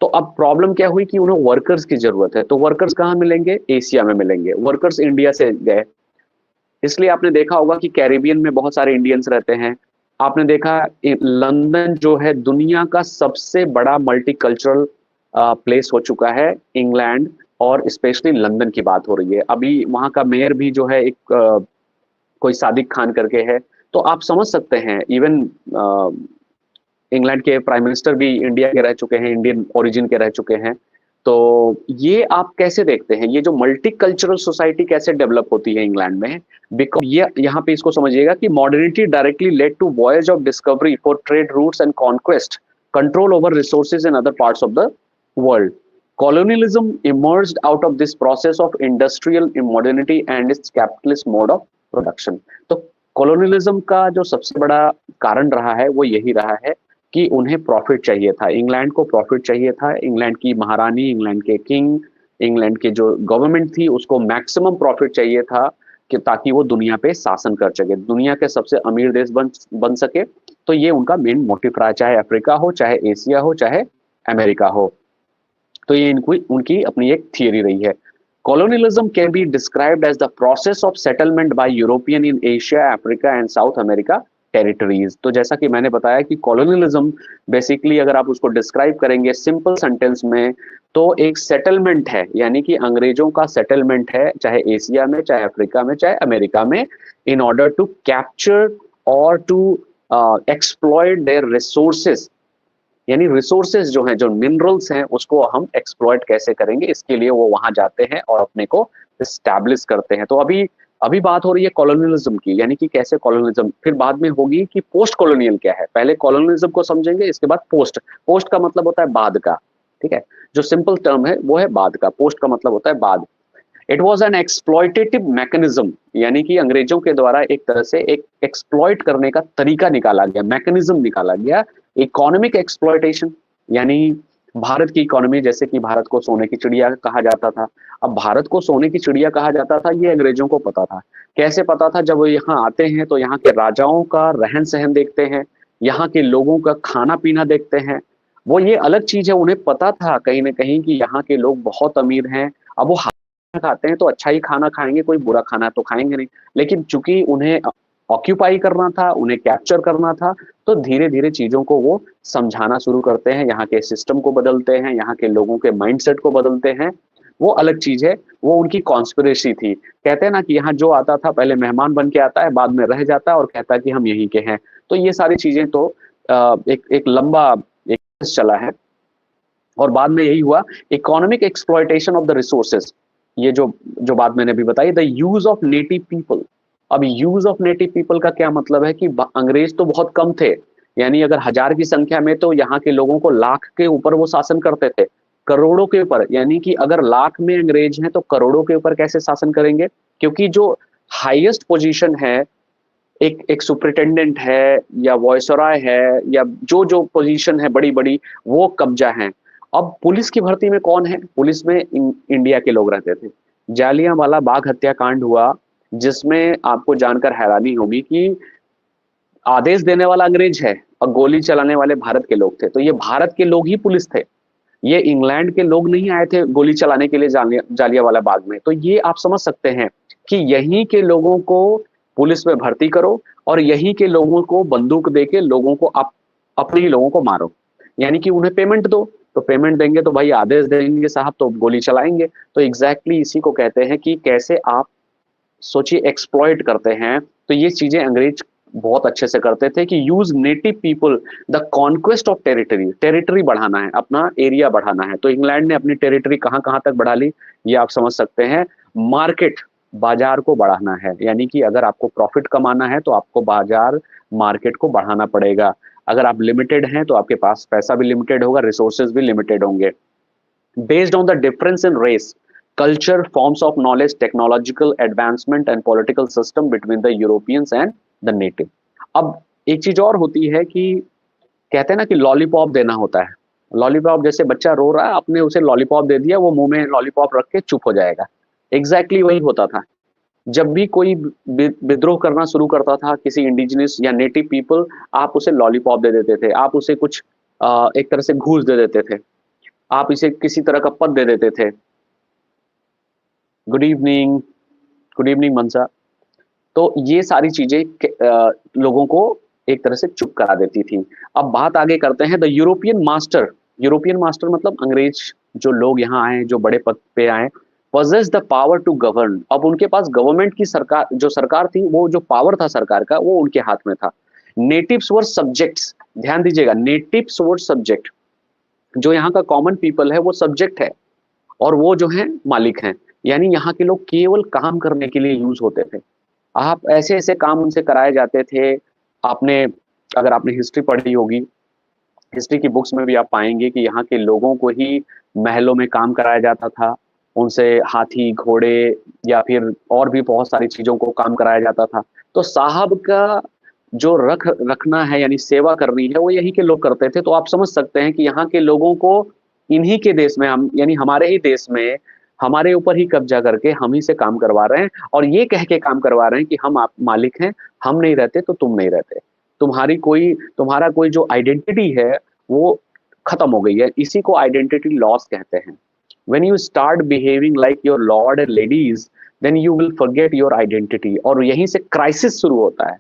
तो अब प्रॉब्लम क्या हुई कि उन्हें वर्कर्स की जरूरत है। तो वर्कर्स कहाँ मिलेंगे? एशिया में मिलेंगे। वर्कर्स इंडिया से गए, इसलिए आपने देखा होगा कि कैरिबियन में बहुत सारे इंडियंस रहते हैं। आपने देखा लंदन जो है दुनिया का सबसे बड़ा मल्टीकल्चरल प्लेस हो चुका है, इंग्लैंड, और स्पेशली लंदन की बात हो रही है। अभी वहां का मेयर भी जो है एक कोई सादिक खान करके है। तो आप समझ सकते हैं, इवन इंग्लैंड के प्राइम मिनिस्टर भी इंडिया के रह चुके हैं, इंडियन ओरिजिन के रह चुके हैं। तो ये आप कैसे देखते हैं, ये जो मल्टीकल्चरल सोसाइटी कैसे डेवलप होती है इंग्लैंड में? बिकॉज ये यहाँ पे इसको समझिएगा कि modernity directly led to voyage of discovery for trade routes and conquest, control over resources in other parts of the world. Colonialism emerged out of this process of industrial modernity and its capitalist mode of production. तो colonialism का जो सबसे बड़ा कारण रहा है वो यही रहा है कि उन्हें प्रॉफिट चाहिए था, इंग्लैंड को प्रॉफिट चाहिए था। इंग्लैंड की महारानी, इंग्लैंड के किंग, इंग्लैंड के जो गवर्नमेंट थी उसको मैक्सिमम प्रॉफिट चाहिए था कि ताकि वो दुनिया पे शासन कर सके, दुनिया के सबसे अमीर देश बन सके। तो ये उनका मेन मोटिव रहा, चाहे अफ्रीका हो, चाहे एशिया हो, चाहे अमेरिका हो। तो ये उनकी अपनी एक थियरी रही है। Colonialism can be described as the process of settlement by European in Asia, Africa and South America territories. तो जैसा कि मैंने बताया कि कॉलोनियलिज्म बेसिकली अगर आप उसको डिस्क्राइब करेंगे सिंपल सेंटेंस में, तो एक सेटलमेंट है, यानी कि अंग्रेजों का सेटलमेंट है, चाहे एशिया में, चाहे अफ्रीका में, चाहे अमेरिका में, इन ऑर्डर टू कैप्चर और टू एक्सप्लॉयट देयर रिसोर्सेज। यानी रिसोर्सेज जो हैं, जो मिनरल्स हैं, उसको हम एक्सप्लॉइट कैसे करेंगे, इसके लिए वो वहां जाते हैं और अपने को एस्टैब्लिश करते हैं। तो अभी अभी बात हो रही है कॉलोनियलिज्म की, यानी कि कैसे कॉलोनियलिज्म, फिर बाद में होगी कि पोस्ट कॉलोनियल क्या है। पहले कॉलोनियलिज्म को समझेंगे, इसके बाद पोस्ट। पोस्ट का मतलब होता है बाद का, ठीक है, जो सिंपल टर्म है वो है बाद का, पोस्ट का मतलब होता है बाद। It was an exploitative mechanism, यानी कि अंग्रेजों के द्वारा एक तरह से एक एक्सप्लॉइट करने का तरीका निकाला गया, मैकेनिज्म निकाला गया। इकोनॉमिक एक्सप्लॉयटेशन, यानी भारत की इकोनॉमी, जैसे कि भारत को सोने की चिड़िया कहा जाता था। अब भारत को सोने की चिड़िया कहा जाता था, ये अंग्रेजों को पता था। कैसे पता था? जब वो यहाँ आते हैं तो यहाँ के राजाओं का रहन सहन देखते हैं, यहाँ के लोगों का खाना पीना देखते हैं। वो ये अलग चीज है, उन्हें पता था कहीं ना कहीं कि यहाँ के लोग बहुत अमीर हैं। अब वो खाते हैं तो अच्छा ही खाना खाएंगे, कोई बुरा खाना तो खाएंगे नहीं। लेकिन चूंकि उन्हें ऑक्यूपाई करना था, उन्हें कैप्चर करना था, तो धीरे धीरे चीजों को वो समझाना शुरू करते हैं, यहाँ के सिस्टम को बदलते हैं, यहाँ के लोगों के माइंडसेट को बदलते हैं। वो अलग चीज है, वो उनकी कॉन्स्पिरेसी थी। कहते हैं ना कि यहाँ जो आता था पहले मेहमान बन के आता है, बाद में रह जाता है और कहता है कि हम यहीं के हैं। तो ये सारी चीजें तो एक एक लंबा एक चला है। और बाद में यही हुआ, economic exploitation of the resources, ये जो जो बात मैंने अभी बताई, the use of native people. अब यूज ऑफ नेटिव पीपल का क्या मतलब है कि अंग्रेज तो बहुत कम थे, यानी अगर 1000 की संख्या में तो यहाँ के लोगों को लाख के ऊपर वो शासन करते थे, करोड़ों के ऊपर, यानी कि अगर लाख में अंग्रेज हैं तो करोड़ों के ऊपर कैसे शासन करेंगे, क्योंकि जो हाईएस्ट पोजीशन है, एक सुपरिटेंडेंट है या वॉयसरॉय है या जो जो पोजीशन है बड़ी बड़ी, वो कब्जा है। अब पुलिस की भर्ती में कौन है, पुलिस में इंडिया के लोग रहते थे। जालियांवाला बाग हत्याकांड हुआ, जिसमें आपको जानकर हैरानी होगी कि आदेश देने वाला अंग्रेज है और गोली चलाने वाले भारत के लोग थे। तो ये भारत के लोग ही पुलिस थे, ये इंग्लैंड के लोग नहीं आए थे गोली चलाने के लिए जालियांवाला बाग में। तो ये आप समझ सकते हैं कि यहीं के लोगों को पुलिस में भर्ती करो और यहीं के लोगों को बंदूक देके लोगों को अपने ही लोगों को मारो, यानी कि उन्हें पेमेंट दो, तो पेमेंट देंगे तो भाई आदेश देंगे साहब तो गोली चलाएंगे। तो एग्जैक्टली इसी को कहते हैं कि कैसे आप सोचिए एक्सप्लॉइट करते हैं। तो ये चीजें अंग्रेज बहुत अच्छे से करते थे कि use native people, the conquest of territory, territory बढ़ाना है, अपना एरिया बढ़ाना है। तो इंग्लैंड ने अपनी टेरिटरी कहां कहां तक बढ़ा ली, ये आप समझ सकते हैं। मार्केट, बाजार को बढ़ाना है, यानी कि अगर आपको प्रॉफिट कमाना है तो आपको बाजार, मार्केट को बढ़ाना पड़ेगा। अगर आप लिमिटेड हैं तो आपके पास पैसा भी लिमिटेड होगा, रिसोर्सेज भी लिमिटेड होंगे। Based on the difference in race, culture, forms of knowledge, technological advancement and political system between the Europeans and the native। अब एक चीज और होती है कि कहते हैं ना कि लॉलीपॉप देना होता है। लॉलीपॉप, जैसे बच्चा रो रहा है, आपने उसे लॉलीपॉप दे दिया, वो मुंह में लॉलीपॉप रख के चुप हो जाएगा। एग्जैक्टली वही होता था। जब भी कोई विद्रोह करना शुरू करता था किसी इंडिजिनस या नेटिव पीपल, आप उसे लॉलीपॉप दे देते थे, आप उसे कुछ एक तरह से घूस दे देते थे, आप इसे किसी तरह का पद दे देते थे। गुड इवनिंग, गुड इवनिंग मनसा। तो ये सारी चीजें लोगों को एक तरह से चुप करा देती थी। अब बात आगे करते हैं the European master. European master मतलब अंग्रेज जो लोग यहाँ आए, जो बड़े पद पे आए, possess the power to govern. अब उनके पास गवर्नमेंट की सरकार, जो सरकार थी, वो जो पावर था सरकार का, वो उनके हाथ में था। नेटिव्स वर सब्जेक्ट्स, ध्यान दीजिएगा, नेटिव्स वर सब्जेक्ट, जो यहाँ का कॉमन पीपल है वो सब्जेक्ट है और वो जो है मालिक हैं। यानी यहाँ के लोग केवल काम करने के लिए यूज होते थे। आप ऐसे ऐसे काम उनसे कराए जाते थे। आपने, अगर आपने हिस्ट्री पढ़ी होगी, हिस्ट्री की बुक्स में भी आप पाएंगे कि यहाँ के लोगों को ही महलों में काम कराया जाता था, उनसे हाथी, घोड़े या फिर और भी बहुत सारी चीजों को काम कराया जाता था। तो साहब का जो रखना है, यानी सेवा करनी है, वो यही के लोग करते थे। तो आप समझ सकते हैं कि यहाँ के लोगों को इन्हीं के देश में, हम यानी हमारे ही देश में, हमारे ऊपर ही कब्जा करके हम ही से काम करवा रहे हैं और ये कह के काम करवा रहे हैं कि हम आप मालिक हैं, हम नहीं रहते तो तुम नहीं रहते, तुम्हारा कोई जो आइडेंटिटी है वो खत्म हो गई है। इसी को आइडेंटिटी लॉस कहते हैं। When you start behaving like your lord and ladies, then you will forget your identity। और यहीं से क्राइसिस शुरू होता है।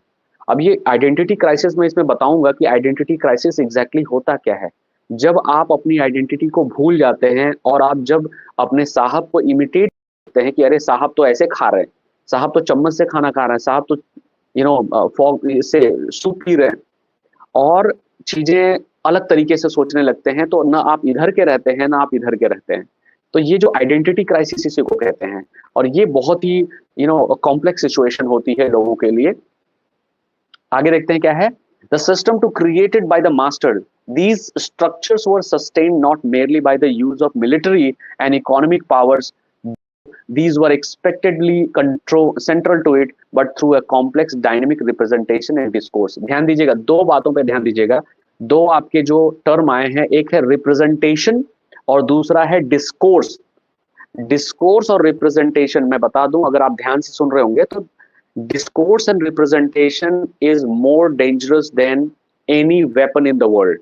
अब ये आइडेंटिटी क्राइसिस में इसमें बताऊंगा कि आइडेंटिटी क्राइसिस एग्जैक्टली होता क्या है। जब आप अपनी आइडेंटिटी को भूल जाते हैं और आप जब अपने साहब को इमिटेट करते हैं कि अरे साहब तो ऐसे खा रहे हैं, साहब तो चम्मच से खाना खा रहे हैं, साहब तो फॉग से सूप पी रहे हैं, और चीजें अलग तरीके से सोचने लगते हैं, तो ना आप इधर के रहते हैं ना आप इधर के रहते हैं। तो ये जो आइडेंटिटी क्राइसिस इसी को कहते हैं और ये बहुत ही कॉम्प्लेक्स सिचुएशन होती है लोगों के लिए। आगे देखते हैं क्या है। The system to created by the master, these structures were sustained not merely by the use of military and economic powers, these were expectedly central to it, but through a complex dynamic representation and discourse। ध्यान दीजिएगा, दो बातों पे ध्यान दीजिएगा। दो आपके जो टर्म आए हैं, एक है रिप्रेजेंटेशन और दूसरा है डिस्कोर्स। डिस्कोर्स और रिप्रेजेंटेशन मैं बता दूं, अगर आप ध्यान से सुन रहे होंगे, तो discourse and representation is more dangerous than any weapon in the world.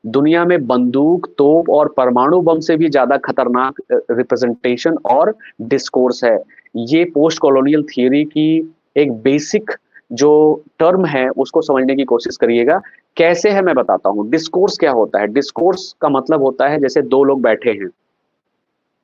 दुनिया में बंदूक, तोप और परमाणु बम से भी ज्यादा खतरनाक रिप्रेजेंटेशन और डिस्कोर्स है। ये पोस्ट कॉलोनियल थियरी की एक बेसिक जो टर्म है उसको समझने की कोशिश करिएगा। कैसे है मैं बताता हूं। डिस्कोर्स क्या होता है। डिस्कोर्स का मतलब होता है जैसे दो लोग बैठे हैं,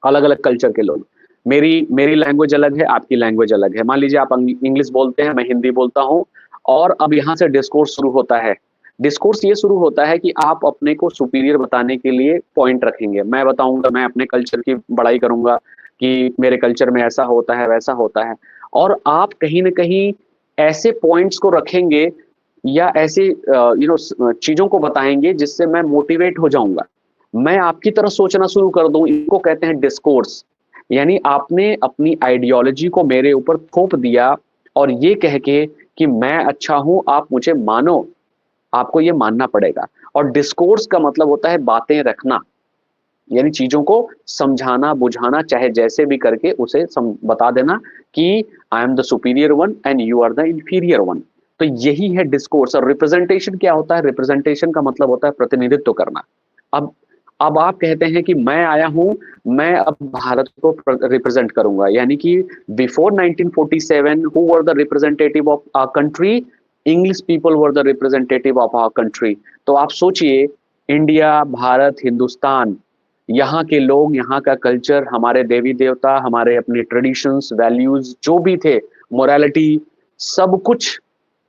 अलग अलग कल्चर के लोग, मेरी लैंग्वेज अलग है, आपकी लैंग्वेज अलग है। मान लीजिए आप इंग्लिश बोलते हैं, मैं हिंदी बोलता हूं, और अब यहां से डिस्कोर्स शुरू होता है। डिस्कोर्स ये शुरू होता है कि आप अपने को सुपीरियर बताने के लिए पॉइंट रखेंगे। मैं बताऊंगा, मैं अपने कल्चर की बड़ाई करूंगा कि मेरे कल्चर में ऐसा होता है, वैसा होता है, और आप कहीं ना कहीं ऐसे पॉइंट्स को रखेंगे या ऐसे चीजों को बताएंगे जिससे मैं मोटिवेट हो जाऊंगा, मैं आपकी तरह सोचना शुरू कर दूं। इनको कहते हैं डिस्कोर्स। यानी आपने अपनी आइडियोलॉजी को मेरे ऊपर थोप दिया और ये कह के कि मैं अच्छा हूं, आप मुझे मानो, आपको ये मानना पड़ेगा। और डिस्कोर्स का मतलब होता है बातें रखना, यानी चीजों को समझाना बुझाना, चाहे जैसे भी करके उसे बता देना कि I am the superior one and you are the inferior one. तो यही है डिस्कोर्स। और रिप्रेजेंटेशन क्या होता है? रिप्रेजेंटेशन का मतलब होता है प्रतिनिधित्व करना। अब अब आप कहते हैं कि मैं आया हूं, मैं अब भारत को रिप्रेजेंट करूंगा, यानी कि before 1947 who were the representative of our country? English people were the representative of our country. तो आप सोचिए, इंडिया, भारत, हिंदुस्तान, यहाँ के लोग, यहाँ का कल्चर, हमारे देवी देवता, हमारे अपने ट्रेडिशंस, वैल्यूज जो भी थे, मोरालिटी, सब कुछ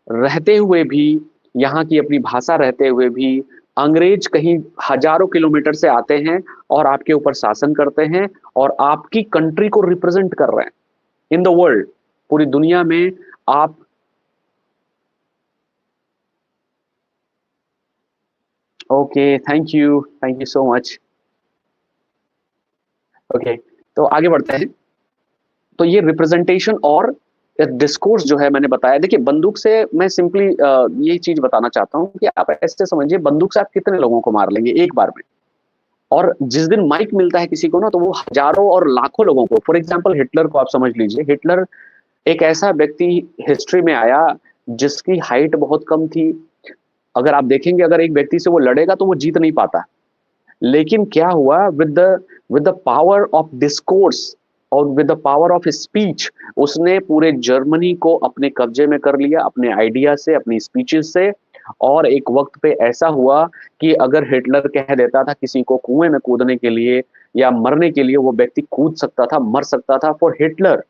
रहते हुए भी, यहाँ की अपनी भाषा रहते हुए भी, अंग्रेज कहीं हजारों किलोमीटर से आते हैं और आपके ऊपर शासन करते हैं और आपकी कंट्री को रिप्रेजेंट कर रहे हैं इन द वर्ल्ड, पूरी दुनिया में। आप okay, thank you so much. Okay, तो आगे बढ़ते हैं। तो ये रिप्रेजेंटेशन और डिस्कोर्स जो है मैंने बताया। देखिए, बंदूक से मैं सिंपली ये चीज बताना चाहता हूं कि आप ऐसे समझिए, बंदूक से आप कितने लोगों को मार लेंगे एक बार में? और जिस दिन माइक मिलता है किसी को ना, तो वो हजारों और लाखों लोगों को, फॉर एग्जांपल हिटलर को आप समझ लीजिए। हिटलर एक ऐसा व्यक्ति हिस्ट्री में आया जिसकी हाइट बहुत कम थी। अगर आप देखेंगे, अगर एक व्यक्ति से वो लड़ेगा तो वो जीत नहीं पाता। लेकिन क्या हुआ, with the power of discourse और with the power of speech, उसने पूरे जर्मनी को अपने कब्जे में कर लिया, अपने आइडिया से, अपनी स्पीचेस से। और एक वक्त पे ऐसा हुआ कि अगर हिटलर कह देता था किसी को कुएं में कूदने के लिए या मरने के लिए, वो व्यक्ति कूद सकता था, मर सकता था फॉर हिटलर।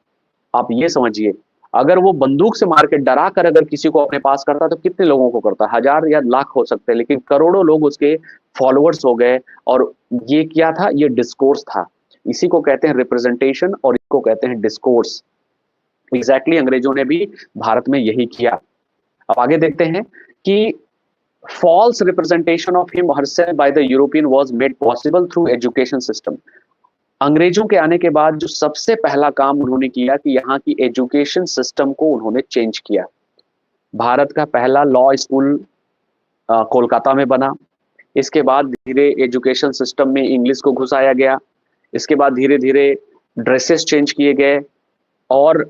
आप ये समझिए, अगर वो बंदूक से मार के डरा कर अगर किसी को अपने पास करता तो कितने लोगों को करता? हजार या लाख हो सकते हैं, लेकिन करोड़ों लोग उसके फॉलोअर्स हो गए। और ये क्या था? ये डिस्कोर्स था। इसी को कहते हैं रिप्रेजेंटेशन और इसको कहते हैं डिस्कोर्स। एग्जैक्टली अंग्रेजों ने भी भारत में यही किया। अब आगे देखते हैं कि false representation of him herself by the European was made possible through education system। अंग्रेजों के आने के बाद जो सबसे पहला काम उन्होंने किया कि यहाँ की एजुकेशन सिस्टम को उन्होंने चेंज किया। भारत का पहला लॉ स्कूल कोलकाता में बना। इसके बाद धीरे एजुकेशन सिस्टम में इंग्लिश को घुसाया गया। इसके बाद धीरे धीरे ड्रेसेस चेंज किए गए। और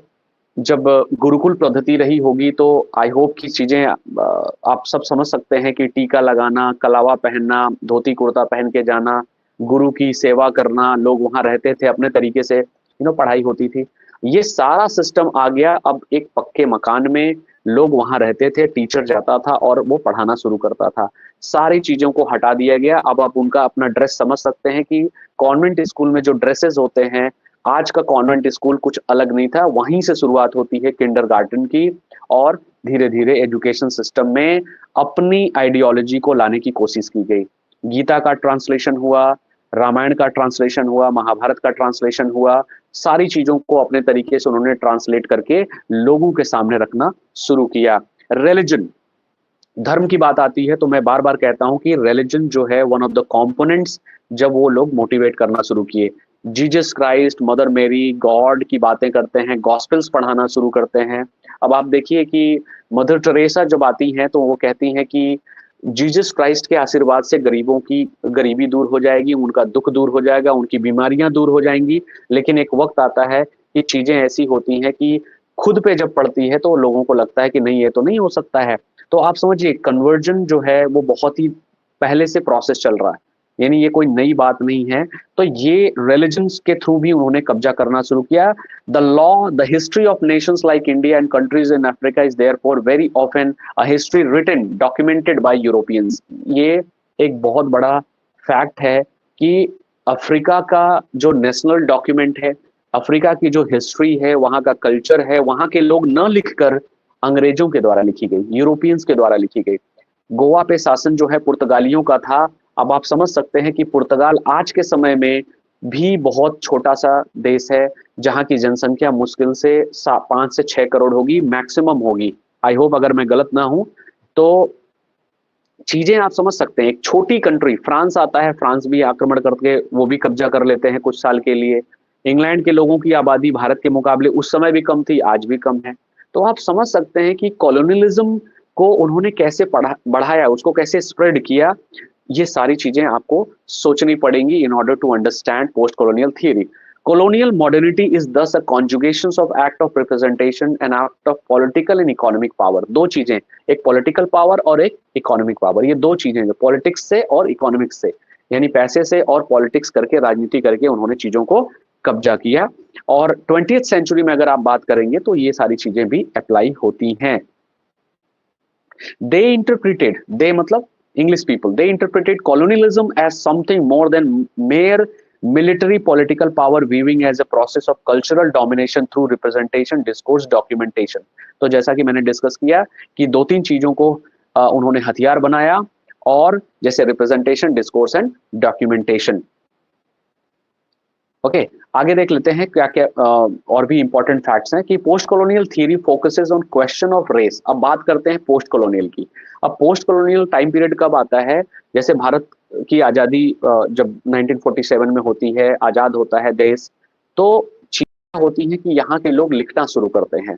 जब गुरुकुल पद्धति रही होगी तो आई होप की चीजें आप सब समझ सकते हैं कि टीका लगाना, कलावा पहनना, धोती कुर्ता पहन के जाना, गुरु की सेवा करना, लोग वहां रहते थे अपने तरीके से, पढ़ाई होती थी। ये सारा सिस्टम आ गया। अब एक पक्के मकान में लोग वहां रहते थे, टीचर जाता था और वो पढ़ाना शुरू करता था। सारी चीजों को हटा दिया गया। अब आप उनका अपना ड्रेस समझ सकते हैं कि कॉन्वेंट स्कूल में जो ड्रेसेस होते हैं, आज का कॉन्वेंट स्कूल कुछ अलग नहीं था। वहीं से शुरुआत होती है किंडरगार्टन की, और धीरे धीरे एजुकेशन सिस्टम में अपनी आइडियोलॉजी को लाने की कोशिश की गई। गीता का ट्रांसलेशन हुआ, रामायण का ट्रांसलेशन हुआ, महाभारत का ट्रांसलेशन हुआ। सारी चीजों को अपने तरीके से उन्होंने ट्रांसलेट करके लोगों के सामने रखना शुरू किया। रिलीजन, धर्म की बात आती है तो मैं बार बार कहता हूं कि रिलीजन जो है वन ऑफ द कंपोनेंट्स, जब वो लोग मोटिवेट करना शुरू किए, जीसस क्राइस्ट, मदर मेरी, गॉड की बातें करते हैं, गॉस्पेल्स पढ़ाना शुरू करते हैं। अब आप देखिए कि मदर टेरेसा जब आती हैं तो वो कहती हैं कि जीसस क्राइस्ट के आशीर्वाद से गरीबों की गरीबी दूर हो जाएगी, उनका दुख दूर हो जाएगा, उनकी बीमारियां दूर हो जाएंगी। लेकिन एक वक्त आता है कि चीजें ऐसी होती हैं कि खुद पे जब पड़ती है तो लोगों को लगता है कि नहीं, ये तो नहीं हो सकता है। तो आप समझिए, कन्वर्जन जो है वो बहुत ही पहले से प्रोसेस चल रहा है, यानी ये कोई नई बात नहीं है। तो ये रिलीजन्स के थ्रू भी उन्होंने कब्जा करना शुरू किया। The law, the history of nations like India and countries in Africa is therefore very often a history written documented by Europeans. ये एक बहुत बड़ा फैक्ट है कि अफ्रीका का जो नेशनल डॉक्यूमेंट है, अफ्रीका की जो हिस्ट्री है, वहां का कल्चर है, वहां के लोग न लिखकर अंग्रेजों के द्वारा लिखी गई, यूरोपियंस के द्वारा लिखी गई। गोवा पे शासन जो है पुर्तगालियों का था। अब आप समझ सकते हैं कि पुर्तगाल आज के समय में भी बहुत छोटा सा देश है, जहां की जनसंख्या मुश्किल से 5 से 6 करोड़ होगी, मैक्सिमम होगी। आई होप अगर मैं गलत ना हूं तो। चीजें आप समझ सकते हैं, एक छोटी कंट्री फ्रांस आता है, फ्रांस भी आक्रमण करके वो भी कब्जा कर लेते हैं कुछ साल के लिए। इंग्लैंड के लोगों की आबादी भारत के मुकाबले उस समय भी कम थी, आज भी कम है। तो आप समझ सकते हैं कि कॉलोनियलिज्म को उन्होंने कैसे बढ़ाया, उसको कैसे स्प्रेड किया। ये सारी चीजें आपको सोचनी पड़ेंगी in order to understand post colonial theory. Colonial modernity is thus a conjugation of act of representation and act of political and economic power। दो चीजें, एक पॉलिटिकल पावर और एक इकोनॉमिक पावर, ये दो चीजें जो पॉलिटिक्स से और इकोनॉमिक्स से, यानी पैसे से और पॉलिटिक्स करके, राजनीति करके उन्होंने चीजों को कब्जा किया। और 20th सेंचुरी में अगर आप बात करेंगे तो ये सारी चीजें भी अप्लाई होती हैं। They interpreted, they मतलब English people, they interpreted colonialism as something more than mere military political power weaving as a process of cultural domination through representation, discourse, documentation। तो जैसा कि मैंने डिस्कस किया कि दो तीन चीजों को उन्होंने हथियार बनाया, और जैसे representation, discourse and documentation. Okay, आगे देख लेते हैं क्या क्या और भी इंपॉर्टेंट फैक्ट्स हैं कि post colonial theory focuses on question of race. अब बात करते हैं पोस्ट कॉलोनियल की। अब पोस्ट कॉलोनियल टाइम पीरियड कब आता है? जैसे भारत की आजादी जब 1947 में होती है, आजाद होता है देश, तो चीजें होती हैं कि यहाँ के लोग लिखना शुरू करते हैं।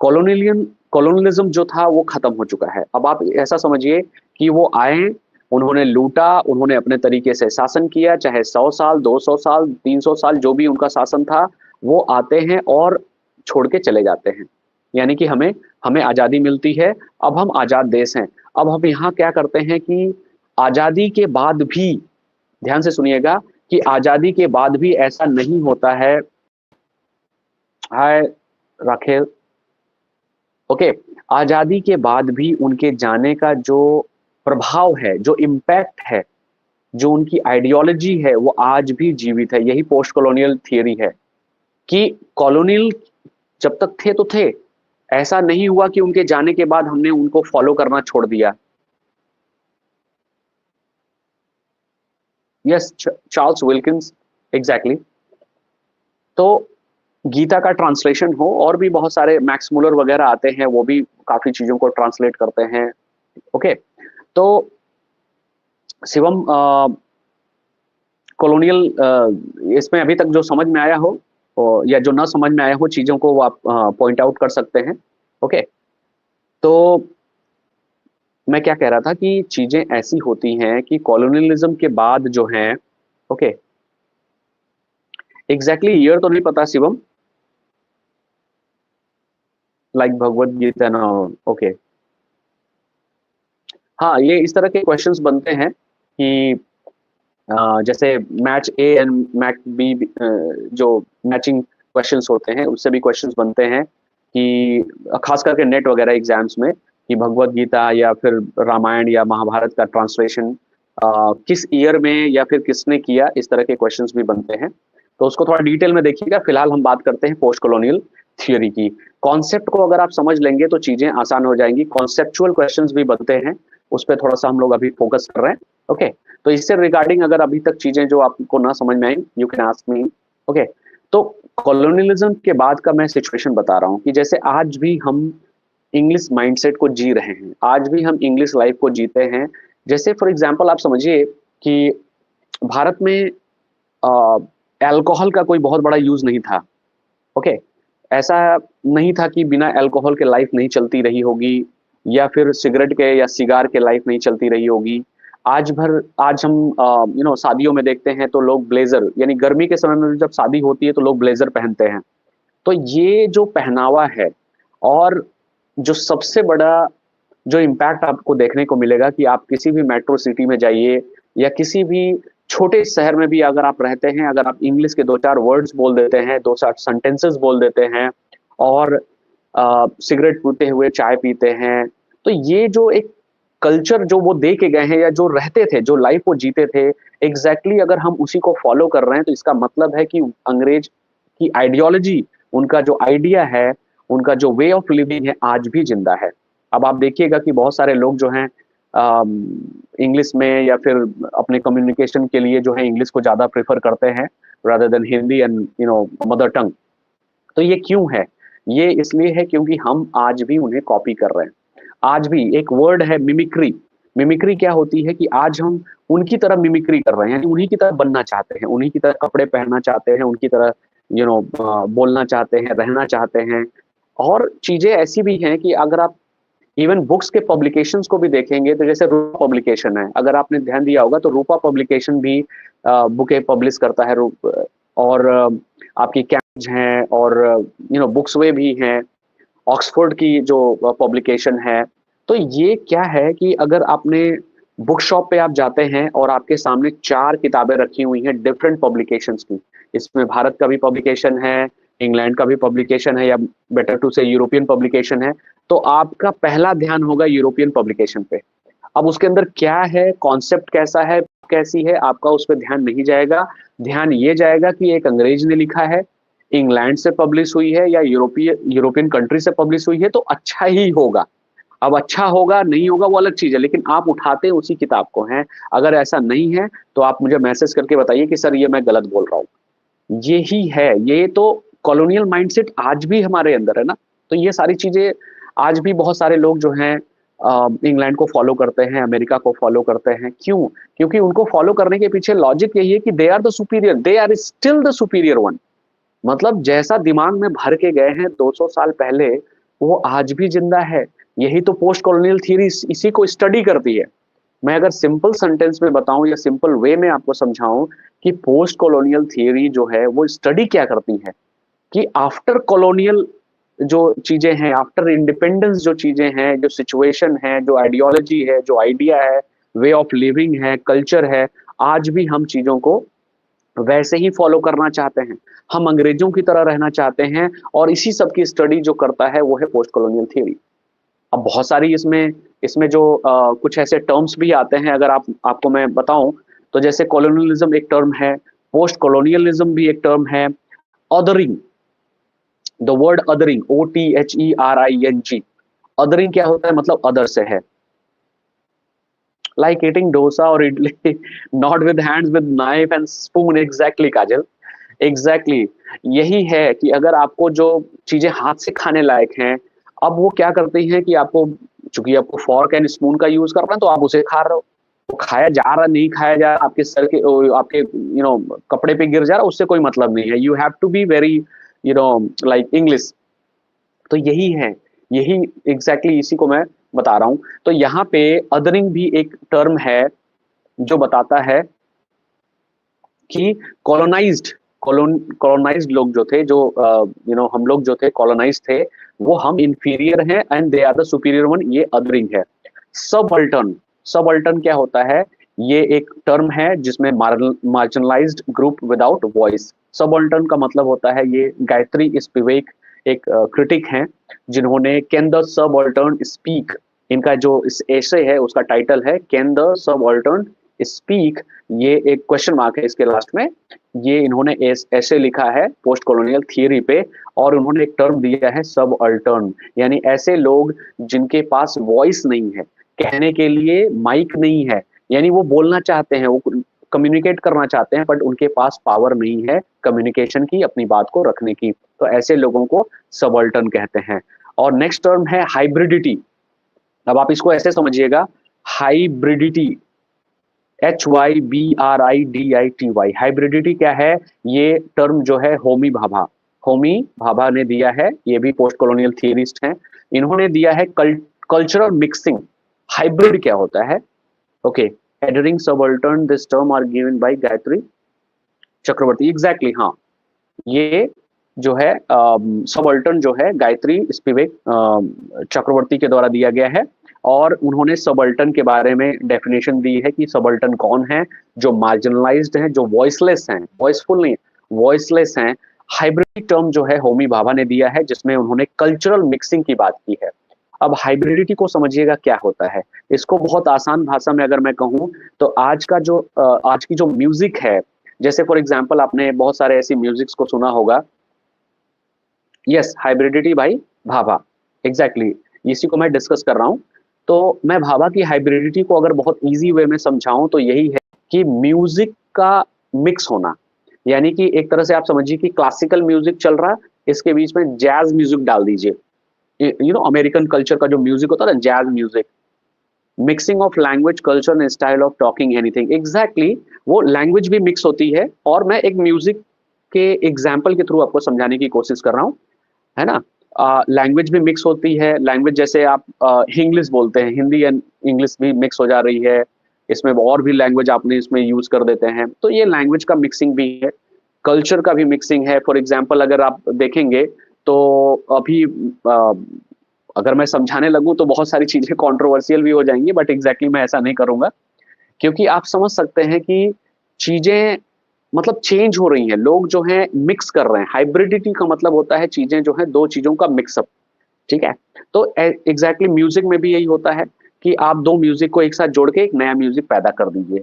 कॉलोनियलिज्म जो था वो खत्म हो चुका है। अब आप ऐसा समझिए कि वो आए, उन्होंने लूटा, उन्होंने अपने तरीके से शासन किया, चाहे 100 साल, 200 साल, 300 साल जो भी उनका शासन था, वो आते हैं और छोड़ के चले जाते हैं। यानी कि हमें हमें आजादी मिलती है, अब हम आजाद देश हैं। अब हम यहाँ क्या करते हैं कि आजादी के बाद भी, ध्यान से सुनिएगा, कि आजादी के बाद भी ऐसा नहीं होता है। हाय राखेल। ओके, आजादी के बाद भी उनके जाने का जो प्रभाव है, जो इम्पैक्ट है, जो उनकी आइडियोलॉजी है, वो आज भी जीवित है। यही पोस्ट कॉलोनियल थियरी है कि कॉलोनियल जब तक थे तो थे, ऐसा नहीं हुआ कि उनके जाने के बाद हमने उनको फॉलो करना छोड़ दिया। Yes, Charles Wilkins, exactly. तो गीता का ट्रांसलेशन हो, और भी बहुत सारे मैक्स मुलर वगैरह आते हैं, वो भी काफी चीजों को ट्रांसलेट करते हैं। ओके, तो शिवम, कॉलोनियल इसमें अभी तक जो समझ में आया हो, या जो ना समझ में आया हो चीजों को, वो आप पॉइंट आउट कर सकते हैं। ओके, तो मैं क्या कह रहा था कि चीजें ऐसी होती हैं कि कॉलोनियलिज्म के बाद जो है, ओके, एग्जैक्टली ईयर तो नहीं पता शिवम, लाइक भगवत गीता ना। ओके, हाँ, ये इस तरह के क्वेश्चंस बनते हैं कि जैसे match A and match B, जो मैचिंग क्वेश्चंस होते हैं, उससे भी क्वेश्चंस बनते हैं कि खास करके नेट वगैरह एग्जाम्स में, कि भगवत गीता या फिर रामायण या महाभारत का ट्रांसलेशन किस ईयर में या फिर किसने किया, इस तरह के क्वेश्चंस भी बनते हैं। तो उसको थोड़ा डिटेल में देखिएगा। फिलहाल हम बात करते हैं पोस्ट कॉलोनियल थियोरी की। कॉन्सेप्ट को अगर आप समझ लेंगे तो चीजें आसान हो जाएंगी। कॉन्सेप्चुअल क्वेश्चंस भी बनते हैं, उस पर थोड़ा सा हम लोग अभी फोकस कर रहे हैं। ओके, तो इससे रिगार्डिंग अगर अभी तक चीजें जो आपको ना समझ में आई, you can ask me. Okay, तो कॉलोनियलिज्म के बाद का मैं सिचुएशन बता रहा हूँ कि जैसे आज भी हम इंग्लिश माइंडसेट को जी रहे हैं, आज भी हम इंग्लिश लाइफ को जीते हैं। जैसे फॉर एग्जांपल आप समझिए कि भारत में अल्कोहल का कोई बहुत बड़ा यूज नहीं था। ओके, ऐसा नहीं था कि बिना अल्कोहल के लाइफ नहीं चलती रही होगी, या फिर सिगरेट के या सिगार के लाइफ नहीं चलती रही होगी। आज हम शादियों में देखते हैं तो लोग ब्लेजर, यानी गर्मी के समय में जब शादी होती है तो लोग ब्लेजर पहनते हैं। तो ये जो पहनावा है, और जो सबसे बड़ा जो इम्पैक्ट आपको देखने को मिलेगा कि आप किसी भी मेट्रो सिटी में जाइए, या किसी भी छोटे शहर में भी अगर आप रहते हैं, अगर आप इंग्लिश के दो चार वर्ड्स बोल देते हैं, दो चार सेंटेंसेस बोल देते हैं, और सिगरेट पीते हुए चाय पीते हैं, तो ये जो एक कल्चर जो वो दे के गए हैं, या जो रहते थे, जो लाइफ वो जीते थे, एग्जैक्टली अगर हम उसी को फॉलो कर रहे हैं, तो इसका मतलब है कि अंग्रेज की आइडियोलॉजी, उनका जो आइडिया है, उनका जो वे ऑफ लिविंग है, आज भी जिंदा है। अब आप देखिएगा कि बहुत सारे लोग जो हैं इंग्लिश में या फिर अपने कम्युनिकेशन के लिए जो है इंग्लिश को ज़्यादा प्रेफर करते हैं rather than Hindi and mother tongue. तो ये क्यों है? ये इसलिए है क्योंकि हम आज भी उन्हें कॉपी कर रहे हैं। आज भी एक वर्ड है मिमिक्री। मिमिक्री क्या होती है कि आज हम उनकी तरह मिमिक्री कर रहे हैं, यानी उन्हीं की तरह बनना चाहते हैं, उन्हीं की तरह कपड़े पहनना चाहते हैं, उनकी तरह बोलना चाहते हैं, रहना चाहते हैं। और चीज़ें ऐसी भी हैं कि अगर आप इवन बुक्स के पब्लिकेशंस को भी देखेंगे तो जैसे रूपा पब्लिकेशन है, अगर आपने ध्यान दिया होगा तो रूपा पब्लिकेशन भी बुकें पब्लिश करता है। और आपकी कैम्ब्रिज हैं और बुक्स वे भी हैं, ऑक्सफोर्ड की जो पब्लिकेशन है। तो ये क्या है कि अगर आपने बुक शॉप पे आप जाते हैं और आपके सामने 4 किताबें रखी हुई हैं डिफरेंट पब्लिकेशंस की, इसमें भारत का भी पब्लिकेशन है, इंग्लैंड का भी पब्लिकेशन है, या बेटर टू से यूरोपियन पब्लिकेशन है, तो आपका पहला ध्यान होगा यूरोपियन पब्लिकेशन पे। अब उसके अंदर क्या है, कॉन्सेप्ट कैसा है, कैसी है, आपका उस पर ध्यान नहीं जाएगा। ध्यान ये जाएगा कि एक अंग्रेज ने लिखा है, इंग्लैंड से पब्लिश हुई है या यूरोपियन कंट्री से पब्लिश हुई है, तो अच्छा ही होगा। अब अच्छा होगा नहीं होगा वो अलग चीज है, लेकिन आप उठाते उसी किताब को हैं। अगर ऐसा नहीं है तो आप मुझे मैसेज करके बताइए कि सर ये मैं गलत बोल रहा हूँ। यही है, ये तो कॉलोनियल माइंडसेट आज भी हमारे अंदर है ना। तो ये सारी चीजें आज भी बहुत सारे लोग जो हैं इंग्लैंड को फॉलो करते हैं, अमेरिका को फॉलो करते हैं। क्यों? क्योंकि उनको फॉलो करने के पीछे लॉजिक यही है कि they are the superior, they are still the superior one. मतलब जैसा दिमाग में भर के गए हैं 200 साल पहले, वो आज भी जिंदा है। यही तो पोस्ट कॉलोनियल थियरी इसी को स्टडी करती है। मैं अगर सिंपल सेंटेंस में बताऊं या सिंपल वे में आपको समझाऊं कि पोस्ट कॉलोनियल थियरी जो है वो स्टडी क्या करती है, कि आफ्टर कॉलोनियल जो चीजें हैं, आफ्टर इंडिपेंडेंस जो चीजें हैं, जो सिचुएशन है, जो आइडियोलॉजी है, जो आइडिया है, वे ऑफ लिविंग है, कल्चर है, आज भी हम चीजों को वैसे ही फॉलो करना चाहते हैं। हम अंग्रेजों की तरह रहना चाहते हैं, और इसी सब की स्टडी जो करता है वो है पोस्ट कॉलोनियल थियरी। अब बहुत सारी इसमें इसमें जो कुछ ऐसे टर्म्स भी आते हैं, अगर आपको मैं बताऊं तो जैसे कॉलोनियलिज्म एक टर्म है, पोस्ट कॉलोनियलिज्म भी एक टर्म है, adhering, the word adhering, OTHERING, adhering क्या होता है, मतलब अदर से है। लाइक ईटिंग डोसा और idli not with hands, with knife and spoon. Exactly Kajal, exactly यही है कि अगर आपको जो चीजें हाथ से खाने लायक हैं, अब वो क्या करती हैं कि आपको, चूंकि आपको फॉर्क एंड स्पून का यूज करना है तो आप उसे खा रहे हो। वो खाया जा रहा नहीं खाया जा रहा, आपके सर के आपके कपड़े पे गिर जा रहा, उससे कोई मतलब नहीं है। You have to be very like English. तो यही है, यही एग्जैक्टली इसी को मैं बता रहा हूं। तो यहाँ पे अदरिंग भी एक टर्म है जो बताता है कि कॉलोनाइज्ड कॉलोनाइज्ड लोग जो थे, जो हम लोग जो थे कॉलोनाइज थे, वो हम इंफीरियर हैं and they are the superior one. ये अदरिंग है। सबअल्टर्न, सबअल्टर्न क्या होता है? ये एक टर्म है जिसमें मार्जिनलाइज्ड ग्रुप विदाउट वॉइस। सबअल्टर्न का मतलब होता है, ये गायत्री स्पिवेक एक क्रिटिक हैं जिन्होंने कैन द सबअल्टर्न स्पीक, इनका जो इस एसे है उसका टाइटल है कैन द सबअल्टर्न स्पीक। ये एक क्वेश्चन मार्क है इसके लास्ट में। ये इन्होंने ऐसे लिखा है पोस्ट कॉलोनियल थियरी पे, और उन्होंने एक टर्म दिया है सबअल्टर्न, यानी ऐसे लोग जिनके पास वॉइस नहीं है, कहने के लिए माइक नहीं है, यानी वो बोलना चाहते हैं, वो कम्युनिकेट करना चाहते हैं, बट उनके पास पावर नहीं है कम्युनिकेशन की, अपनी बात को रखने की। तो ऐसे लोगों को सबअल्टर्न कहते हैं। और नेक्स्ट टर्म है हाइब्रिडिटी। अब आप इसको ऐसे समझिएगा, हाइब्रिडिटी, HYBRIDITY, हाइब्रिडिटी क्या है? ये टर्म जो है होमी भाभा, होमी भाभा ने दिया है। ये भी पोस्ट कॉलोनियल थियरिस्ट हैं। इन्होंने दिया है कल्चरल मिक्सिंग। हाइब्रिड क्या होता है? Okay, othering subaltern, this term are given by Gayatri Chakravorty. Exactly हाँ, ये जो है सबअल्टर्न जो है गायत्री स्पिवेक चक्रवर्ती के द्वारा दिया गया है। और उन्होंने सबअल्टर्न के बारे में डेफिनेशन दी है कि सबअल्टर्न कौन है? जो मार्जिनलाइज्ड हैं, जो वॉइसलेस हैं, वॉइसफुल नहीं, वॉइसलेस हैं। हाइब्रिड टर्म जो है होमी भाभा ने दिया है, जिसमें उन्होंने कल्चरल मिक्सिंग की बात की है। अब हाइब्रिडिटी को समझिएगा क्या होता है। इसको बहुत आसान भाषा में अगर मैं कहूँ तो आज की जो म्यूजिक है, जैसे फॉर एग्जाम्पल आपने बहुत सारे ऐसी म्यूजिक्स को सुना होगा। यस, हाइब्रिडिटी भाई भाभा, एग्जैक्टली इसी को मैं डिस्कस कर रहा हूँ तो मैं भाभा की हाइब्रिडिटी को अगर बहुत ईजी वे में समझाऊं तो यही है कि म्यूजिक का मिक्स होना, यानी कि एक तरह से आप समझिए कि क्लासिकल म्यूजिक चल रहा है, इसके बीच में जैज म्यूजिक डाल दीजिए। अमेरिकन कल्चर का जो म्यूजिक होता है ना, jazz music, mixing of language culture and style of talking anything, exactly वो लैंग्वेज भी मिक्स होती है। और मैं एक म्यूजिक के एग्जाम्पल के थ्रू आपको समझाने की कोशिश कर रहा हूँ, है ना। लैंग्वेज भी मिक्स होती है, लैंग्वेज जैसे आप इंग्लिश बोलते हैं, हिंदी एंड इंग्लिश भी मिक्स हो जा रही है, इसमें और भी लैंग्वेज आपने इसमें यूज कर देते हैं, तो ये लैंग्वेज का मिक्सिंग भी है, कल्चर का भी मिक्सिंग है। फॉर एग्जाम्पल अगर आप देखेंगे तो अभी अगर मैं समझाने लगूं तो बहुत सारी चीजें कंट्रोवर्शियल भी हो जाएंगी, बट एग्जैक्टली मैं ऐसा नहीं करूंगा, क्योंकि आप समझ सकते हैं कि चीजें मतलब चेंज हो रही हैं, लोग जो हैं मिक्स कर रहे हैं। हाइब्रिडिटी का मतलब होता है चीजें जो है दो चीजों का मिक्सअप, ठीक है। तो एग्जैक्टली म्यूजिक में भी यही होता है कि आप दो म्यूजिक को एक साथ जोड़ के एक नया म्यूजिक पैदा कर दीजिए।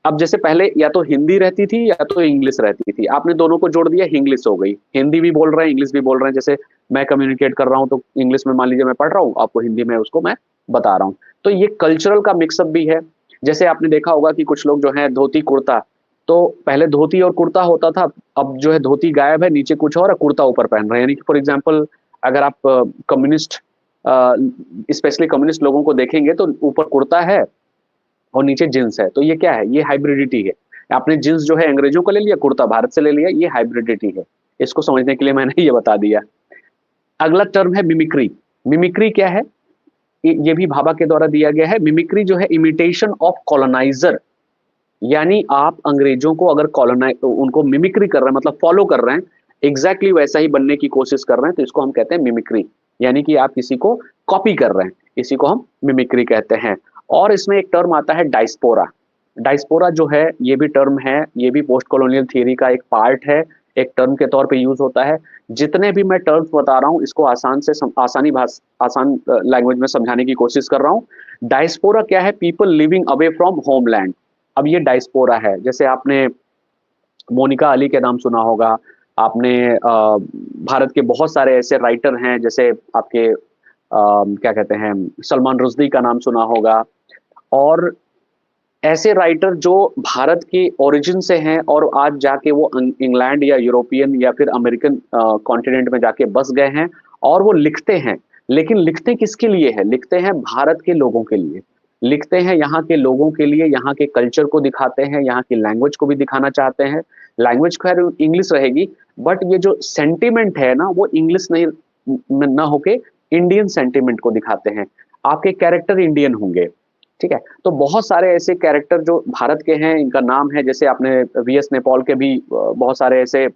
अब जैसे पहले या तो हिंदी रहती थी या तो इंग्लिश रहती थी, आपने दोनों को जोड़ दिया, इंग्लिश हो गई। हिंदी भी बोल रहे हैं, इंग्लिश भी बोल रहे हैं, जैसे मैं कम्युनिकेट कर रहा हूं तो इंग्लिश में मान लीजिए मैं पढ़ रहा हूं, आपको हिंदी में उसको मैं बता रहा हूं। तो ये कल्चरल का मिक्सअप भी है। जैसे आपने देखा होगा कि कुछ लोग जो है धोती कुर्ता, तो पहले धोती और कुर्ता होता था, अब जो है धोती गायब है, नीचे कुछ और कुर्ता ऊपर पहन रहे हैं। यानी कि फॉर एग्जाम्पल अगर आप कम्युनिस्ट, स्पेशली कम्युनिस्ट लोगों को देखेंगे तो ऊपर कुर्ता है और नीचे जींस है, तो ये क्या है, ये हाइब्रिडिटी है। आपने जींस जो है अंग्रेजों का ले लिया, कुर्ता भारत से ले लिया, ये हाइब्रिडिटी है। इसको समझने के लिए मैंने ये बता दिया। अगला टर्म है मिमिक्री। मिमिक्री क्या है, ये भी भाभा के द्वारा दिया गया है। मिमिक्री जो है इमिटेशन ऑफ कॉलोनाइजर, यानी आप अंग्रेजों को अगर कॉलोनाइज उनको मिमिक्री कर रहे हैं, मतलब फॉलो कर रहे हैं, एग्जैक्टली वैसा ही बनने की कोशिश कर रहे हैं, तो इसको हम कहते हैं मिमिक्री। यानी कि आप किसी को कॉपी कर रहे हैं, इसी को हम मिमिक्री कहते हैं। और इसमें एक टर्म आता है डायस्पोरा। डायस्पोरा जो है ये भी टर्म है, ये भी पोस्ट कॉलोनियल थियरी का एक पार्ट है, एक टर्म के तौर पे यूज होता है। जितने भी मैं टर्म्स बता रहा हूँ इसको आसान लैंग्वेज में समझाने की कोशिश कर रहा हूँ। डायस्पोरा क्या है, people living away from homeland. अब ये डायस्पोरा है, जैसे आपने मोनिका अली के नाम सुना होगा, आपने भारत के बहुत सारे ऐसे राइटर हैं, जैसे आपके क्या कहते हैं, सलमान रुश्दी का नाम सुना होगा। और ऐसे राइटर जो भारत के ओरिजिन से हैं और आज जाके वो इंग्लैंड या यूरोपियन या फिर अमेरिकन कॉन्टिनेंट में जाके बस गए हैं, और वो लिखते हैं। लेकिन लिखते किसके लिए है, लिखते हैं भारत के लोगों के लिए, लिखते हैं यहाँ के लोगों के लिए, यहाँ के कल्चर को दिखाते हैं, यहाँ की लैंग्वेज को भी दिखाना चाहते हैं। लैंग्वेज खैर इंग्लिश रहेगी, बट ये जो सेंटिमेंट है ना वो इंग्लिश नहीं ना होके इंडियन सेंटिमेंट को दिखाते हैं। आपके कैरेक्टर इंडियन होंगे, ठीक है। तो बहुत सारे ऐसे कैरेक्टर जो भारत के हैं, इनका नाम है, जैसे आपने वीएस नेपाल के भी बहुत सारे ऐसे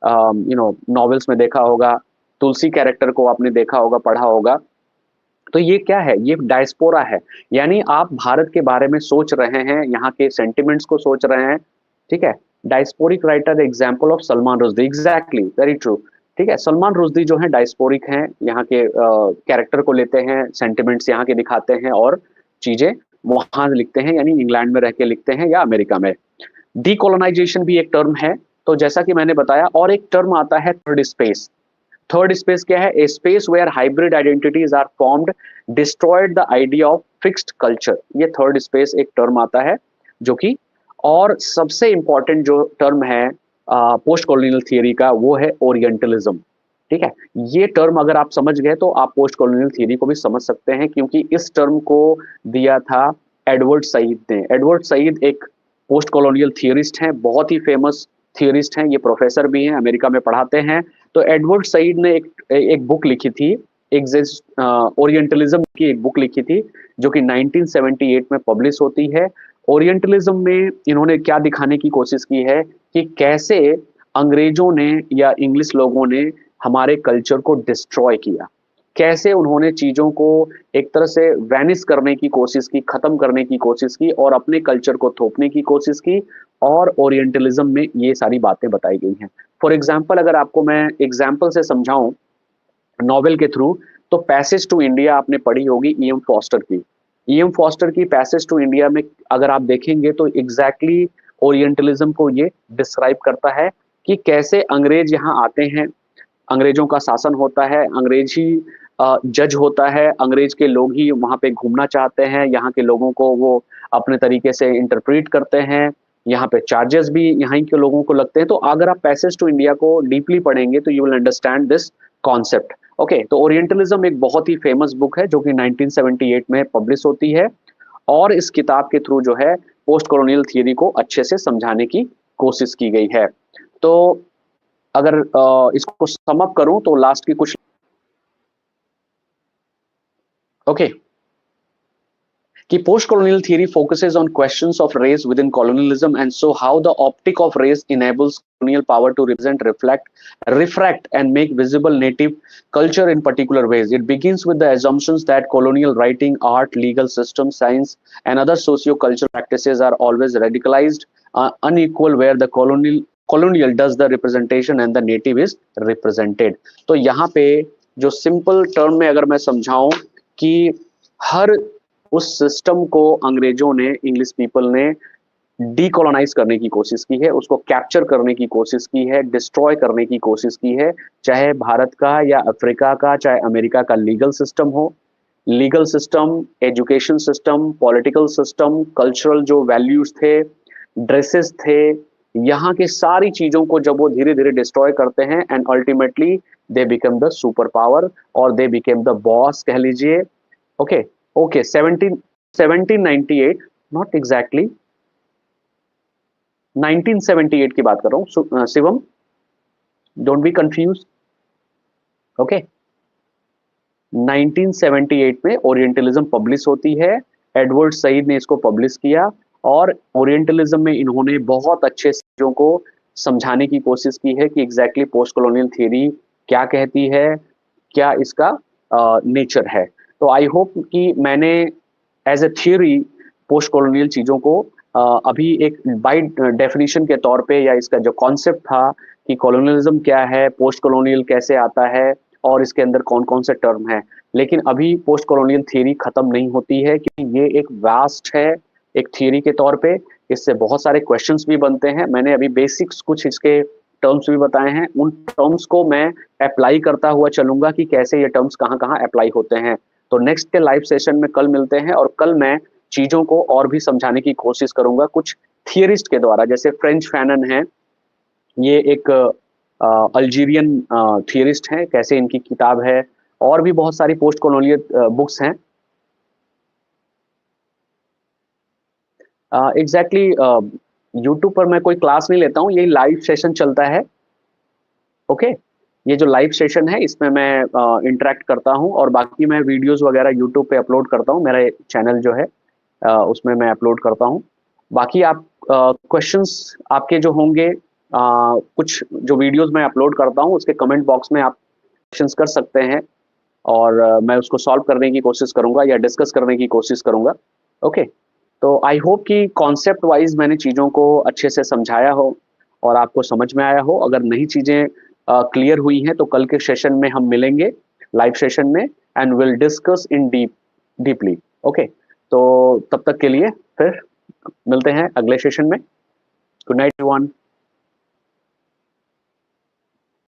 नॉवेल्स में देखा होगा, तुलसी कैरेक्टर को आपने देखा होगा, पढ़ा होगा। तो ये क्या है, ये डायस्पोरा है, यानी आप भारत के बारे में सोच रहे हैं, यहाँ के सेंटिमेंट्स को सोच रहे हैं, ठीक है। Diasporic writer example of Salman Rushdie, exactly very true, ठीक है। सलमान रुश्दी जो है डायस्पोरिक हैं, यहाँ के कैरेक्टर को लेते हैं, सेंटिमेंट्स यहाँ के दिखाते हैं और चीजें वहां लिखते हैं, यानी इंग्लैंड में रह के लिखते हैं या अमेरिका में। डीकोलोनाइजेशन भी एक टर्म है, तो जैसा कि मैंने बताया। और एक टर्म आता है थर्ड स्पेस। थर्ड स्पेस क्या है, a space where hybrid identities are formed, destroyed the idea of fixed culture. ये थर्ड स्पेस एक टर्म आता है जो कि, और सबसे इंपॉर्टेंट जो टर्म है पोस्ट कॉलोनियल थियरी का, वो है ओरिएंटलिज्म, ठीक है। ये टर्म अगर आप समझ गए तो आप पोस्ट कॉलोनियल थियरी को भी समझ सकते हैं, क्योंकि इस टर्म को दिया था एडवर्ड सईद ने। एडवर्ड सईद एक पोस्ट कॉलोनियल थियरिस्ट हैं, बहुत ही फेमस थियरिस्ट हैं, ये प्रोफेसर भी हैं, अमेरिका में पढ़ाते हैं। तो एडवर्ड सईद ने एक बुक लिखी थी, ओरिएंटलिज्म की एक बुक लिखी थी, जो कि 1978 में पब्लिश होती है। ओरिएंटलिज्म में इन्होंने क्या दिखाने की कोशिश की है कि कैसे अंग्रेजों ने या इंग्लिश लोगों ने हमारे कल्चर को डिस्ट्रॉय किया, कैसे उन्होंने चीजों को एक तरह से वैनिश करने की कोशिश की, खत्म करने की कोशिश की और अपने कल्चर को थोपने की कोशिश की। और ओरिएंटलिज्म में ये सारी बातें बताई गई हैं। फॉर एग्जाम्पल अगर आपको मैं एग्जाम्पल से समझाऊं नॉवेल के थ्रू, तो पैसेज टू इंडिया आपने पढ़ी होगी ईएम फॉस्टर की। ईएम फॉस्टर की पैसेज टू इंडिया में अगर आप देखेंगे तो एग्जैक्टली ओरिएंटलिज्म को ये डिस्क्राइब करता है कि कैसे अंग्रेज यहाँ आते हैं, अंग्रेजों का शासन होता है, अंग्रेजी जज होता है, अंग्रेज के लोग ही वहाँ पे घूमना चाहते हैं, यहाँ के लोगों को वो अपने तरीके से इंटरप्रेट करते हैं, यहाँ पे चार्जेस भी यहाँ के लोगों को लगते हैं। तो अगर आप पैसेज टू इंडिया को डीपली पढ़ेंगे तो you will understand this concept. Okay, तो ओरिएंटलिज्म एक बहुत ही फेमस बुक है जो कि 1978 में पब्लिश होती है, और इस किताब के थ्रू जो है पोस्ट कॉलोनियल थियरी को अच्छे से समझाने की कोशिश की गई है। तो अगर इसको सम अप करूं तो लास्ट की कुछ ओके कि post colonial theory focuses on questions of race within colonialism, and so how the optic of race enables colonial power to represent, refract and make visible native culture in particular ways. It begins with the assumptions that colonial writing, art, legal systems, science and other socio-cultural practices are always radicalized, unequal, where the colonial does the representation and the native is represented. तो यहाँ पे जो simple term में अगर मैं समझाऊं कि हर उस सिस्टम को अंग्रेजों ने, इंग्लिश पीपल ने डीकोलोनाइज करने की कोशिश की है, उसको कैप्चर करने की कोशिश की है, डिस्ट्रॉय करने की कोशिश की है, चाहे भारत का या अफ्रीका का, चाहे अमेरिका का लीगल सिस्टम हो, legal system, education system, political system, cultural जो वैल्यूज थे, ड्रेसेस थे, यहाँ की सारी चीजों को जब वो धीरे धीरे डिस्ट्रॉय करते हैं and ultimately they become the super power और दे बिकेम द बॉस कह लीजिए। ओके ओके 1798, नॉट एग्जैक्टली 1978 की बात कर रहा हूँ Shivam, don't be confuse. Okay 1978 में ओरिएंटलिज्म पब्लिश होती है, एडवर्ड सईद ने इसको पब्लिश किया और ओरिएंटलिज्म में इन्होंने बहुत अच्छे चीजों को समझाने की कोशिश की है कि एग्जैक्टली पोस्ट कॉलोनियल थियरी क्या कहती है, क्या इसका नेचर है। तो आई होप कि मैंने as a theory post colonial चीजों को अभी एक बाय डेफिनेशन के तौर पे, या इसका जो कॉन्सेप्ट था कि कॉलोनियलिज्म क्या है, पोस्ट कॉलोनियल कैसे आता है और इसके अंदर कौन कौन से टर्म है। लेकिन अभी पोस्ट कॉलोनियल थियरी खत्म नहीं होती है क्योंकि ये एक वास्ट है, एक थियरी के तौर पे इससे बहुत सारे क्वेश्चंस भी बनते हैं। मैंने अभी बेसिक्स कुछ इसके टर्म्स भी बताए हैं, उन टर्म्स को मैं अप्लाई करता हुआ चलूंगा कि कैसे ये टर्म्स कहाँ कहाँ अप्लाई होते हैं। तो नेक्स्ट के लाइव सेशन में कल मिलते हैं और कल मैं चीजों को और भी समझाने की कोशिश करूंगा कुछ थियरिस्ट के द्वारा, जैसे फ्रेंच फैनन है, ये एक अल्जीरियन थियरिस्ट हैं, कैसे इनकी किताब है, और भी बहुत सारी पोस्ट कॉलोनियल बुक्स हैं। एग्जैक्टली यूट्यूब पर मैं कोई क्लास नहीं लेता हूँ, यही लाइव सेशन चलता है। ओके ये जो लाइव सेशन है इसमें मैं इंटरेक्ट करता हूँ और बाकी मैं वीडियोस वगैरह यूट्यूब पे अपलोड करता हूँ, मेरा चैनल जो है उसमें मैं अपलोड करता हूँ। बाकी आप क्वेश्चंस आपके जो होंगे, कुछ जो वीडियोस मैं अपलोड करता हूँ उसके कमेंट बॉक्स में आप क्वेश्चंस कर सकते हैं और मैं उसको सॉल्व करने की कोशिश करूंगा या डिस्कस करने की कोशिश करूंगा। ओके तो आई होप कि कॉन्सेप्ट वाइज मैंने चीज़ों को अच्छे से समझाया हो और आपको समझ में आया हो। अगर नई चीज़ें क्लियर हुई हैं तो कल के सेशन में हम मिलेंगे लाइव सेशन में and will discuss in deeply. Okay तो तब तक के लिए फिर मिलते हैं अगले सेशन में। Good night everyone.